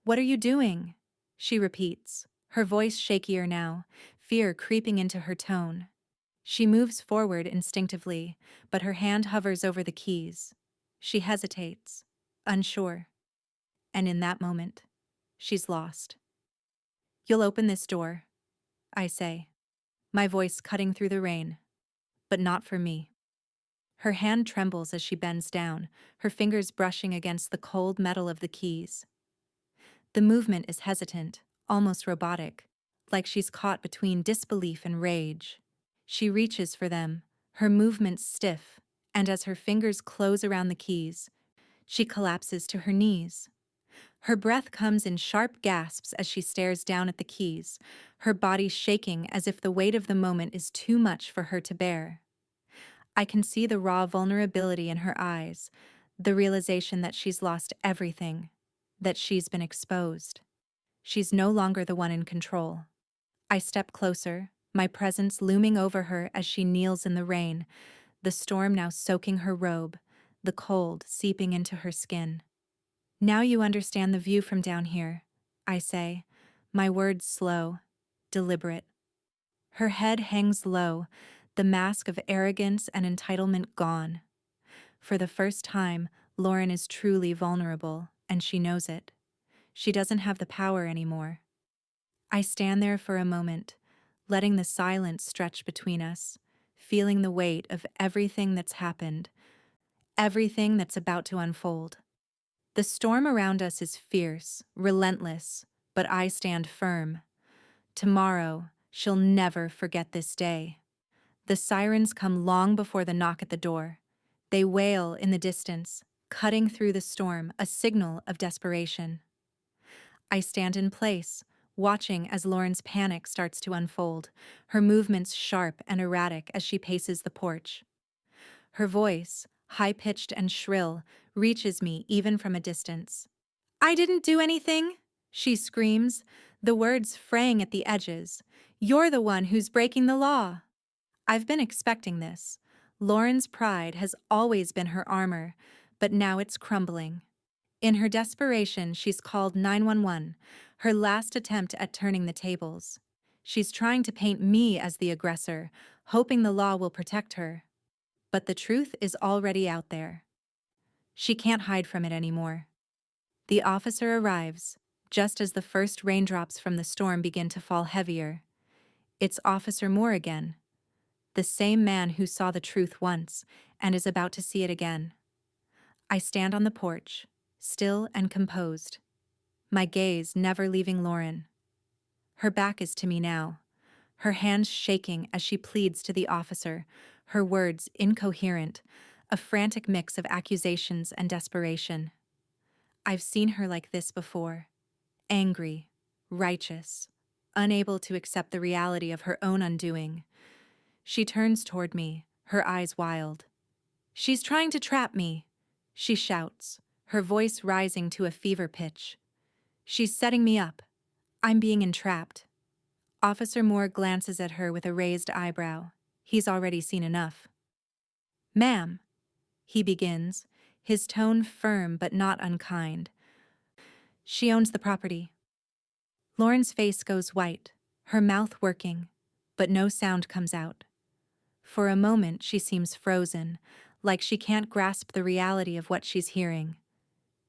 "What are you doing?" she repeats, her voice shakier now, fear creeping into her tone. She moves forward instinctively, but her hand hovers over the keys. She hesitates, unsure. And in that moment, she's lost. "You'll open this door," I say, my voice cutting through the rain. "But not for me." Her hand trembles as she bends down, her fingers brushing against the cold metal of the keys. The movement is hesitant, almost robotic, like she's caught between disbelief and rage. She reaches for them, her movements stiff, and as her fingers close around the keys, she collapses to her knees. Her breath comes in sharp gasps as she stares down at the keys, her body shaking as if the weight of the moment is too much for her to bear. I can see the raw vulnerability in her eyes, the realization that she's lost everything, that she's been exposed. She's no longer the one in control. I step closer, my presence looming over her as she kneels in the rain, the storm now soaking her robe, the cold seeping into her skin. "Now you understand the view from down here," I say, my words slow, deliberate. Her head hangs low, the mask of arrogance and entitlement gone. For the first time, Lauren is truly vulnerable, and she knows it. She doesn't have the power anymore. I stand there for a moment, letting the silence stretch between us, feeling the weight of everything that's happened, everything that's about to unfold. The storm around us is fierce, relentless, but I stand firm. Tomorrow, she'll never forget this day. The sirens come long before the knock at the door. They wail in the distance, cutting through the storm, a signal of desperation. I stand in place, watching as Lauren's panic starts to unfold, her movements sharp and erratic as she paces the porch. Her voice, high-pitched and shrill, reaches me even from a distance. "I didn't do anything," she screams, the words fraying at the edges. "You're the one who's breaking the law." I've been expecting this. Lauren's pride has always been her armor, but now it's crumbling. In her desperation, she's called 911, her last attempt at turning the tables. She's trying to paint me as the aggressor, hoping the law will protect her. But the truth is already out there. She can't hide from it anymore. The officer arrives, just as the first raindrops from the storm begin to fall heavier. It's Officer Moore again, the same man who saw the truth once and is about to see it again. I stand on the porch, still and composed, my gaze never leaving Lauren. Her back is to me now, her hands shaking as she pleads to the officer, her words incoherent, a frantic mix of accusations and desperation. I've seen her like this before, angry, righteous, unable to accept the reality of her own undoing. She turns toward me, her eyes wild. "She's trying to trap me," she shouts, her voice rising to a fever pitch. "She's setting me up. I'm being entrapped." Officer Moore glances at her with a raised eyebrow. He's already seen enough. "Ma'am," he begins, his tone firm but not unkind. "She owns the property." Lauren's face goes white, her mouth working, but no sound comes out. For a moment, she seems frozen, like she can't grasp the reality of what she's hearing.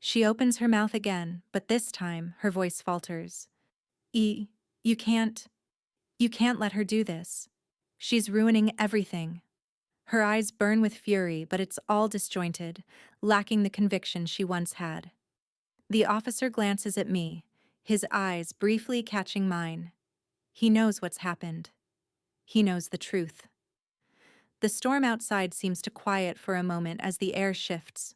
She opens her mouth again, but this time, her voice falters. You can't." You can't let her do this. She's ruining everything. Her eyes burn with fury, but it's all disjointed, lacking the conviction she once had. The officer glances at me, his eyes briefly catching mine. He knows what's happened. He knows the truth. The storm outside seems to quiet for a moment as the air shifts.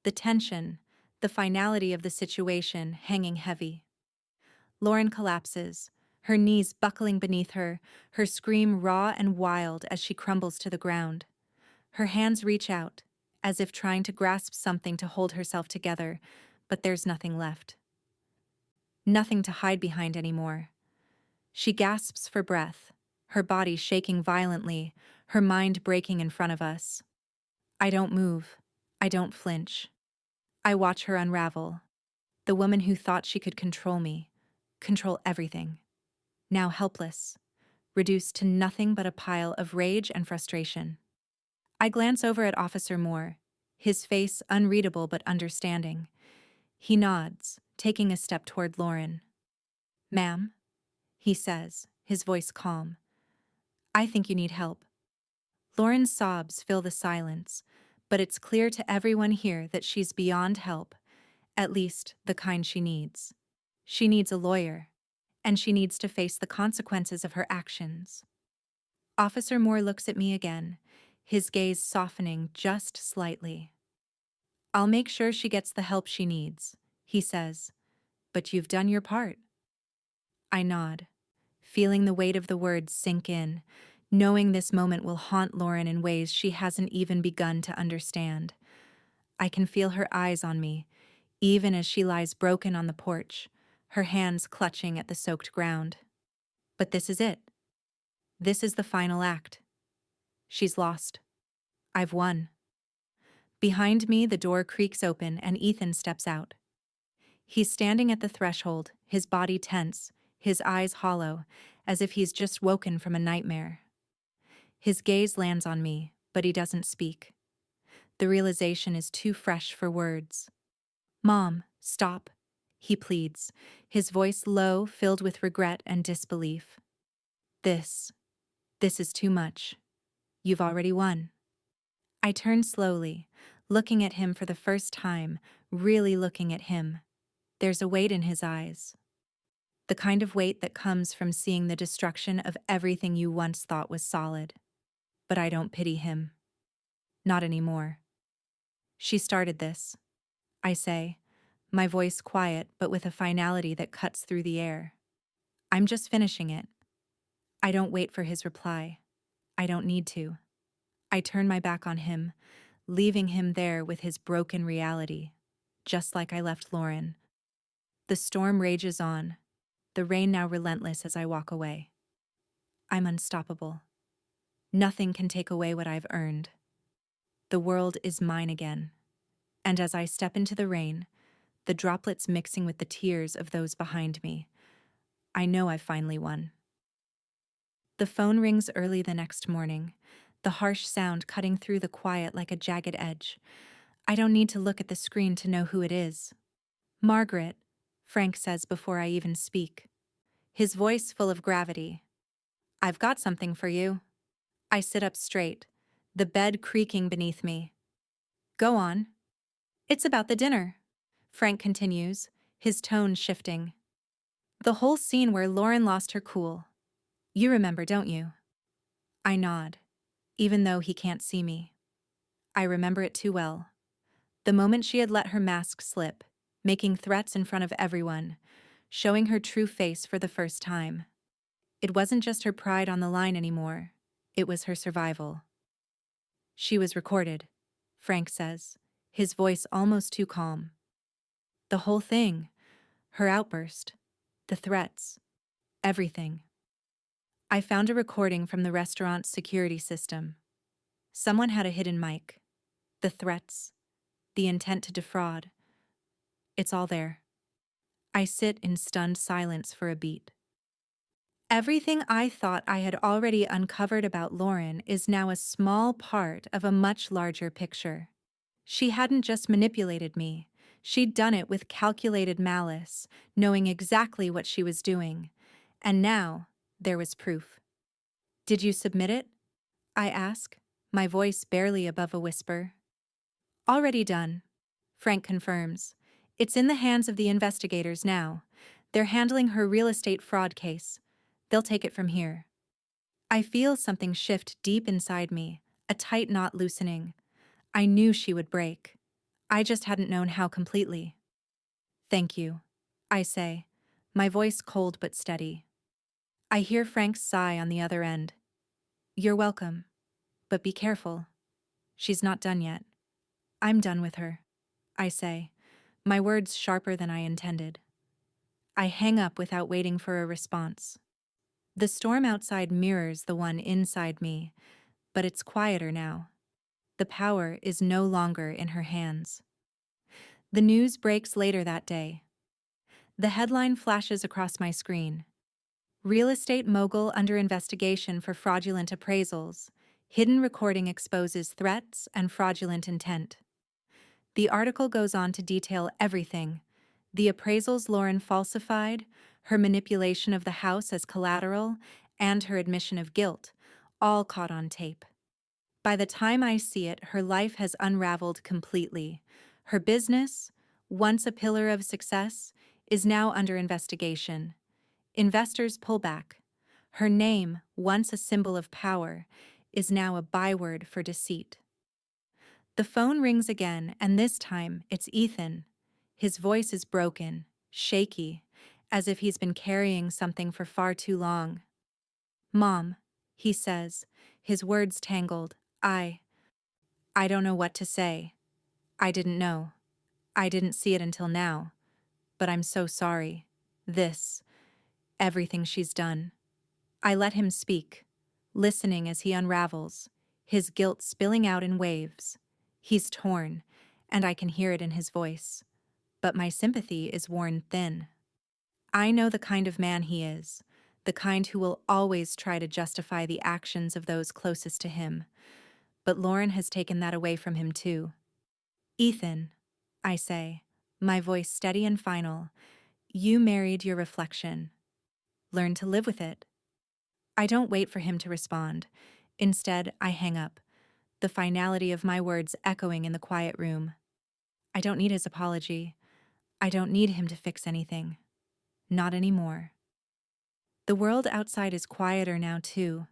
The tension, the finality of the situation hanging heavy. Lauren collapses, her knees buckling beneath her, her scream raw and wild as she crumbles to the ground. Her hands reach out, as if trying to grasp something to hold herself together, but there's nothing left. Nothing to hide behind anymore. She gasps for breath, her body shaking violently, her mind breaking in front of us. I don't move. I don't flinch. I watch her unravel. The woman who thought she could control me, control everything. Now helpless, reduced to nothing but a pile of rage and frustration. I glance over at Officer Moore, his face unreadable but understanding. He nods, taking a step toward Lauren. "Ma'am," he says, his voice calm. "I think you need help." Lauren's sobs fill the silence, but it's clear to everyone here that she's beyond help, at least the kind she needs. She needs a lawyer, and she needs to face the consequences of her actions. Officer Moore looks at me again, his gaze softening just slightly. "I'll make sure she gets the help she needs," he says, "but you've done your part." I nod, feeling the weight of the words sink in, knowing this moment will haunt Lauren in ways she hasn't even begun to understand. I can feel her eyes on me, even as she lies broken on the porch, her hands clutching at the soaked ground. But this is it. This is the final act. She's lost. I've won. Behind me, the door creaks open and Ethan steps out. He's standing at the threshold, his body tense, his eyes hollow, as if he's just woken from a nightmare. His gaze lands on me, but he doesn't speak. The realization is too fresh for words. "Mom, stop," he pleads, his voice low, filled with regret and disbelief. This is too much. You've already won." I turn slowly, looking at him for the first time, really looking at him. There's a weight in his eyes. The kind of weight that comes from seeing the destruction of everything you once thought was solid. But I don't pity him. Not anymore. "She started this," I say, my voice quiet but with a finality that cuts through the air. "I'm just finishing it." I don't wait for his reply. I don't need to. I turn my back on him, leaving him there with his broken reality, just like I left Lauren. The storm rages on, the rain now relentless as I walk away. I'm unstoppable. Nothing can take away what I've earned. The world is mine again. And as I step into the rain, the droplets mixing with the tears of those behind me, I know I've finally won. The phone rings early the next morning, the harsh sound cutting through the quiet like a jagged edge. I don't need to look at the screen to know who it is. "Margaret," Frank says before I even speak, his voice full of gravity. "I've got something for you." I sit up straight, the bed creaking beneath me. "Go on." "It's about the dinner," Frank continues, his tone shifting. "The whole scene where Lauren lost her cool. You remember, don't you?" I nod, even though he can't see me. I remember it too well. The moment she had let her mask slip, making threats in front of everyone, showing her true face for the first time. It wasn't just her pride on the line anymore, it was her survival. "She was recorded," Frank says, his voice almost too calm. "The whole thing, her outburst, the threats, everything." I found a recording from the restaurant's security system. Someone had a hidden mic. The threats, the intent to defraud. It's all there. I sit in stunned silence for a beat. Everything I thought I had already uncovered about Lauren is now a small part of a much larger picture. She hadn't just manipulated me. She'd done it with calculated malice, knowing exactly what she was doing. And now, There was proof. Did you submit it? I ask, my voice barely above a whisper. Already done, Frank confirms. It's in the hands of the investigators now. They're handling her real estate fraud case. They'll take it from here. I feel something shift deep inside me, a tight knot loosening. I knew she would break. I just hadn't known how completely. Thank you, I say, my voice cold but steady. I hear Frank's sigh on the other end. You're welcome, but be careful. She's not done yet. I'm done with her, I say, my words sharper than I intended. I hang up without waiting for a response. The storm outside mirrors the one inside me, but it's quieter now. The power is no longer in her hands. The news breaks later that day. The headline flashes across my screen. Real estate mogul under investigation for fraudulent appraisals. Hidden recording exposes threats and fraudulent intent. The article goes on to detail everything: the appraisals Lauren falsified, her manipulation of the house as collateral, and her admission of guilt, all caught on tape. By the time I see it, her life has unraveled completely. Her business, once a pillar of success, is now under investigation. Investors pull back. Her name, once a symbol of power, is now a byword for deceit. The phone rings again, and this time it's Ethan. His voice is broken, shaky, as if he's been carrying something for far too long. Mom, he says, his words tangled. I don't know what to say. I didn't know. I didn't see it until now. But I'm so sorry. Everything she's done. I let him speak, listening as he unravels, his guilt spilling out in waves. He's torn, and I can hear it in his voice. But my sympathy is worn thin. I know the kind of man he is, the kind who will always try to justify the actions of those closest to him. But Lauren has taken that away from him too. Ethan, I say, my voice steady and final, you married your reflection. Learn to live with it. I don't wait for him to respond. Instead, I hang up, the finality of my words echoing in the quiet room. I don't need his apology. I don't need him to fix anything. Not anymore. The world outside is quieter now, too.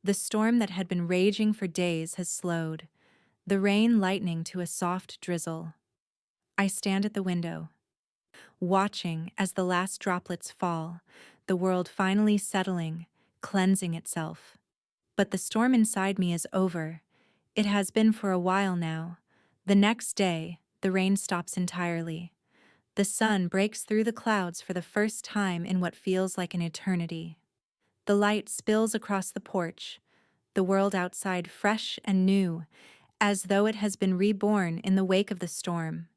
The storm that had been raging for days has slowed, the rain lightening to a soft drizzle. I stand at the window, watching as the last droplets fall, the world finally settling, cleansing itself. But the storm inside me is over. It has been for a while now. The next day, the rain stops entirely. The sun breaks through the clouds for the first time in what feels like an eternity. The light spills across the porch, the world outside fresh and new, as though it has been reborn in the wake of the storm.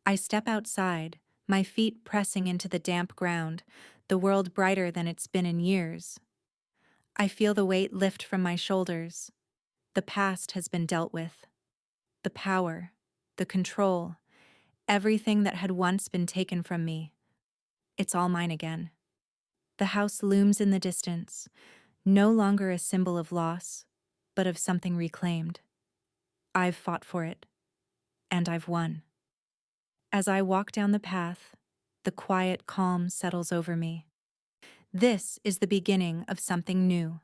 I step outside, my feet pressing into the damp ground, the world brighter than it's been in years. I feel the weight lift from my shoulders. The past has been dealt with. The power, the control, everything that had once been taken from me. It's all mine again. The house looms in the distance, no longer a symbol of loss, but of something reclaimed. I've fought for it, and I've won. As I walk down the path, the quiet calm settles over me. This is the beginning of something new,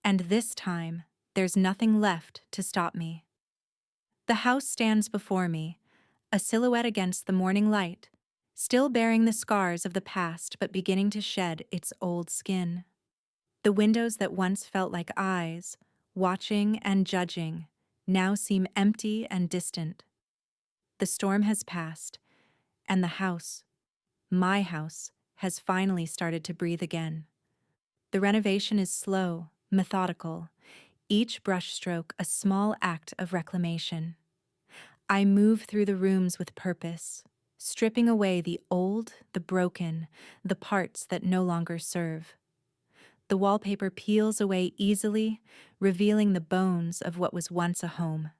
and this time, there's nothing left to stop me. The house stands before me, a silhouette against the morning light, still bearing the scars of the past but beginning to shed its old skin. The windows that once felt like eyes, watching and judging, now seem empty and distant. The storm has passed, and the house, my house, has finally started to breathe again. The renovation is slow, methodical, each brushstroke a small act of reclamation. I move through the rooms with purpose, stripping away the old, the broken, the parts that no longer serve. The wallpaper peels away easily, revealing the bones of what was once a home.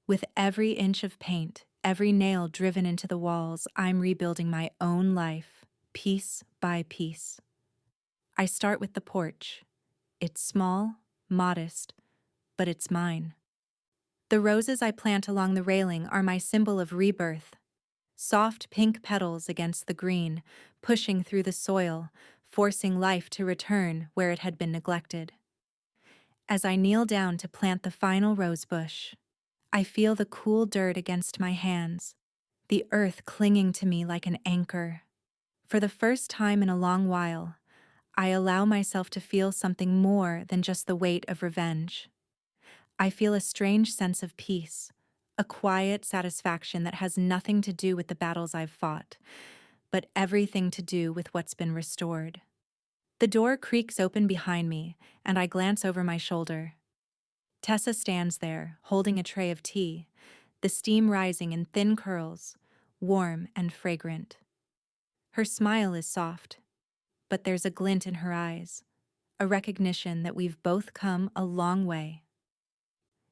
With every inch of paint, every nail driven into the walls, I'm rebuilding my own life, piece by piece. I start with the porch. It's small, modest, but it's mine. The roses I plant along the railing are my symbol of rebirth. Soft pink petals against the green, pushing through the soil, forcing life to return where it had been neglected. As I kneel down to plant the final rose bush, I feel the cool dirt against my hands, the earth clinging to me like an anchor. For the first time in a long while, I allow myself to feel something more than just the weight of revenge. I feel a strange sense of peace, a quiet satisfaction that has nothing to do with the battles I've fought, but everything to do with what's been restored. The door creaks open behind me, and I glance over my shoulder. Tessa stands there, holding a tray of tea, the steam rising in thin curls, warm and fragrant. Her smile is soft, but there's a glint in her eyes, a recognition that we've both come a long way.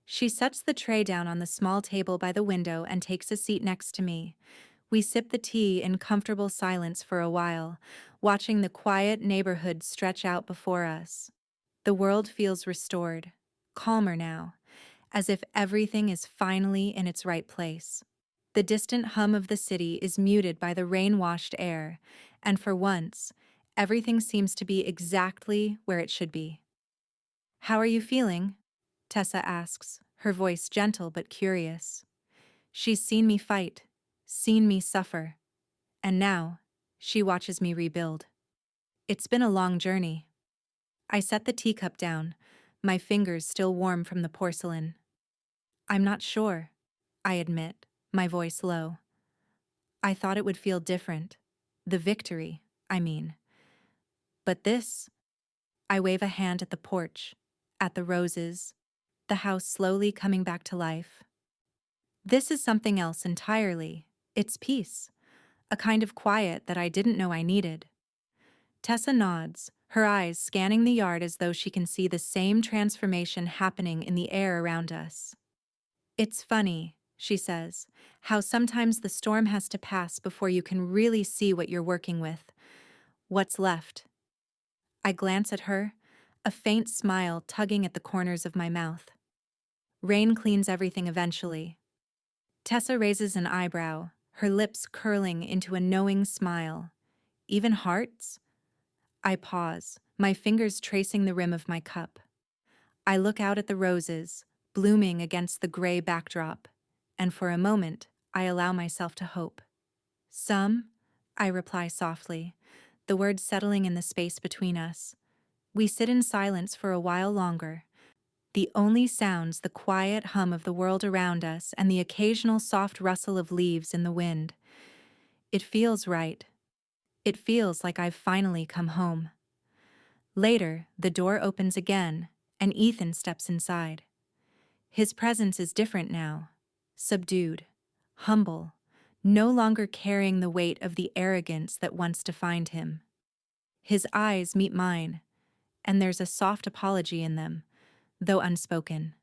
She sets the tray down on the small table by the window and takes a seat next to me. We sip the tea in comfortable silence for a while, watching the quiet neighborhood stretch out before us. The world feels restored, calmer now, as if everything is finally in its right place. The distant hum of the city is muted by the rain-washed air, and for once, everything seems to be exactly where it should be. "How are you feeling?" Tessa asks, her voice gentle but curious. She's seen me fight, seen me suffer, and now, she watches me rebuild. It's been a long journey. I set the teacup down, my fingers still warm from the porcelain. "I'm not sure," I admit, my voice low. "I thought it would feel different. The victory, I mean. But this," I wave a hand at the porch, at the roses, the house slowly coming back to life. "This is something else entirely. It's peace, a kind of quiet that I didn't know I needed." Tessa nods, her eyes scanning the yard as though she can see the same transformation happening in the air around us. "It's funny," she says, "how sometimes the storm has to pass before you can really see what you're working with, what's left." I glance at her, a faint smile tugging at the corners of my mouth. Rain cleans everything eventually. Tessa raises an eyebrow, her lips curling into a knowing smile. "Even hearts?" I pause, my fingers tracing the rim of my cup. I look out at the roses, blooming against the gray backdrop, and for a moment, I allow myself to hope. "Some," I reply softly, the words settling in the space between us. We sit in silence for a while longer, the only sounds the quiet hum of the world around us and the occasional soft rustle of leaves in the wind. It feels right. It feels like I've finally come home. Later, the door opens again, and Ethan steps inside. His presence is different now, subdued, humble, no longer carrying the weight of the arrogance that once defined him. His eyes meet mine, and there's a soft apology in them, though unspoken.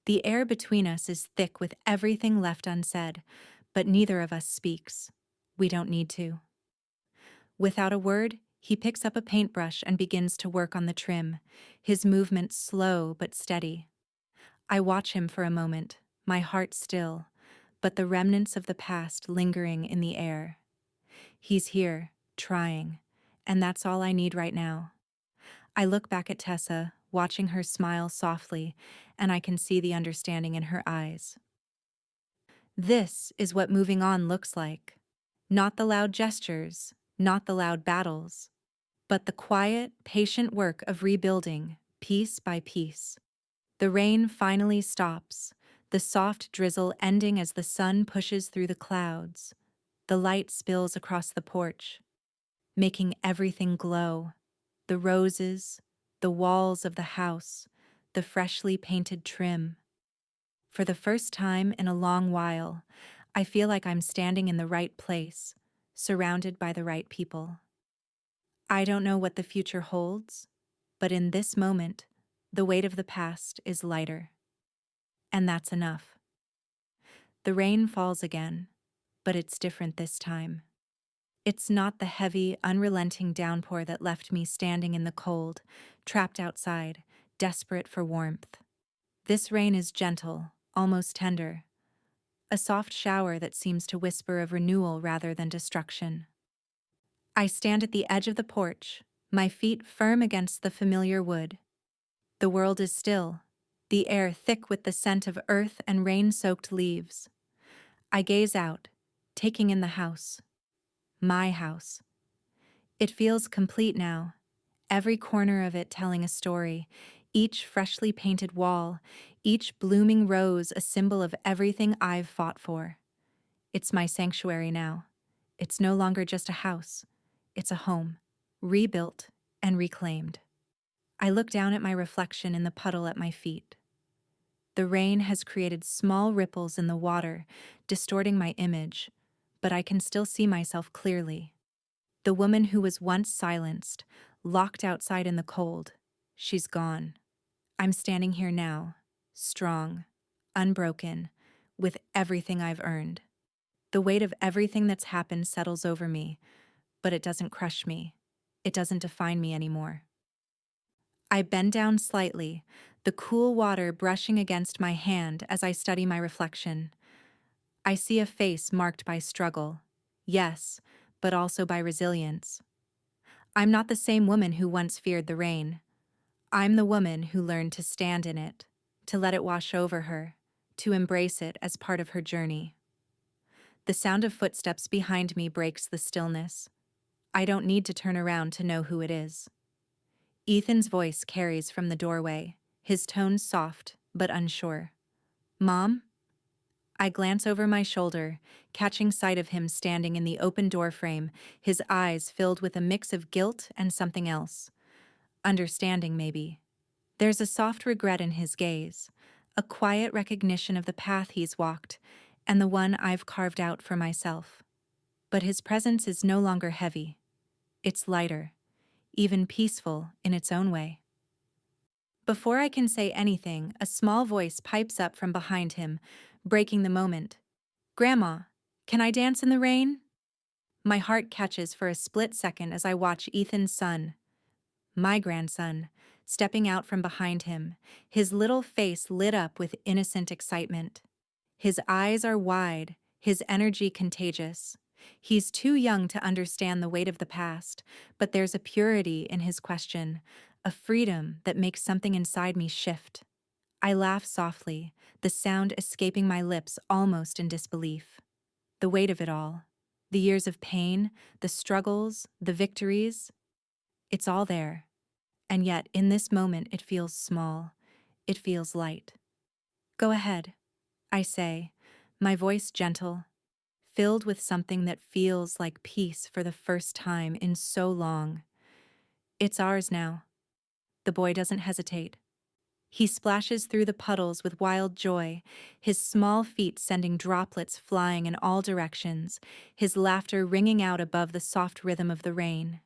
The air between us is thick with everything left unsaid, but neither of us speaks. We don't need to. Without a word, he picks up a paintbrush and begins to work on the trim, his movements slow but steady. I watch him for a moment, my heart still, but the remnants of the past lingering in the air. He's here, trying, and that's all I need right now. I look back at Tessa, watching her smile softly, and I can see the understanding in her eyes. This is what moving on looks like. Not the loud gestures, not the loud battles, but the quiet, patient work of rebuilding, piece by piece. The rain finally stops, the soft drizzle ending as the sun pushes through the clouds. The light spills across the porch, making everything glow. The roses, the walls of the house, the freshly painted trim. For the first time in a long while, I feel like I'm standing in the right place, surrounded by the right people. I don't know what the future holds, but in this moment, the weight of the past is lighter. And that's enough. The rain falls again, but it's different this time. It's not the heavy, unrelenting downpour that left me standing in the cold, trapped outside, desperate for warmth. This rain is gentle, almost tender, a soft shower that seems to whisper of renewal rather than destruction. I stand at the edge of the porch, my feet firm against the familiar wood. The world is still, the air thick with the scent of earth and rain-soaked leaves. I gaze out, taking in the house. My house. It feels complete now, every corner of it telling a story, each freshly painted wall, each blooming rose a symbol of everything I've fought for. It's my sanctuary now. It's no longer just a house. It's a home, rebuilt and reclaimed. I look down at my reflection in the puddle at my feet. The rain has created small ripples in the water, distorting my image, but I can still see myself clearly. The woman who was once silenced, locked outside in the cold, she's gone. I'm standing here now, strong, unbroken, with everything I've earned. The weight of everything that's happened settles over me, but it doesn't crush me. It doesn't define me anymore. I bend down slightly, the cool water brushing against my hand as I study my reflection. I see a face marked by struggle, yes, but also by resilience. I'm not the same woman who once feared the rain. I'm the woman who learned to stand in it, to let it wash over her, to embrace it as part of her journey. The sound of footsteps behind me breaks the stillness. I don't need to turn around to know who it is. Ethan's voice carries from the doorway, his tone soft but unsure. "Mom?" I glance over my shoulder, catching sight of him standing in the open doorframe, his eyes filled with a mix of guilt and something else. Understanding, maybe. There's a soft regret in his gaze, a quiet recognition of the path he's walked, and the one I've carved out for myself. But his presence is no longer heavy. It's lighter, even peaceful in its own way. Before I can say anything, a small voice pipes up from behind him, breaking the moment. "Grandma, can I dance in the rain?" My heart catches for a split second as I watch Ethan's son, my grandson, stepping out from behind him, his little face lit up with innocent excitement. His eyes are wide, his energy contagious. He's too young to understand the weight of the past, but there's a purity in his question, a freedom that makes something inside me shift. I laugh softly, the sound escaping my lips almost in disbelief. The weight of it all, the years of pain, the struggles, the victories, it's all there. And yet, in this moment, it feels small. It feels light. "Go ahead," I say, my voice gentle, filled with something that feels like peace for the first time in so long. "It's ours now." The boy doesn't hesitate. He splashes through the puddles with wild joy, his small feet sending droplets flying in all directions, his laughter ringing out above the soft rhythm of the rain.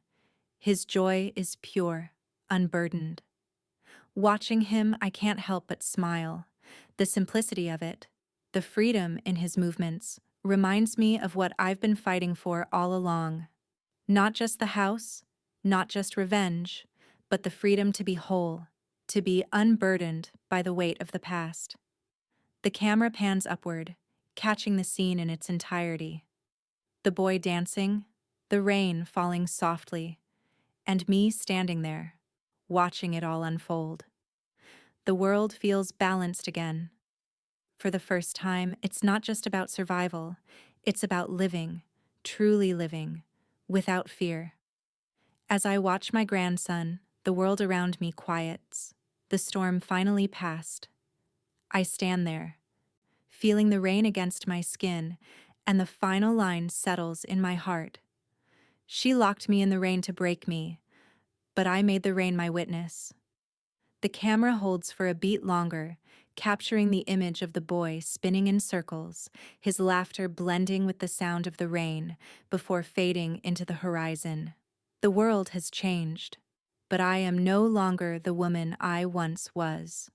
His joy is pure, unburdened. Watching him, I can't help but smile. The simplicity of it, the freedom in his movements, reminds me of what I've been fighting for all along. Not just the house, not just revenge, but the freedom to be whole, to be unburdened by the weight of the past. The camera pans upward, catching the scene in its entirety. The boy dancing, the rain falling softly, and me standing there, watching it all unfold. The world feels balanced again. For the first time, it's not just about survival, it's about living, truly living, without fear. As I watch my grandson, the world around me quiets. The storm finally passed. I stand there, feeling the rain against my skin, and the final line settles in my heart. She locked me in the rain to break me, but I made the rain my witness. The camera holds for a beat longer, capturing the image of the boy spinning in circles, his laughter blending with the sound of the rain before fading into the horizon. The world has changed, but I am no longer the woman I once was.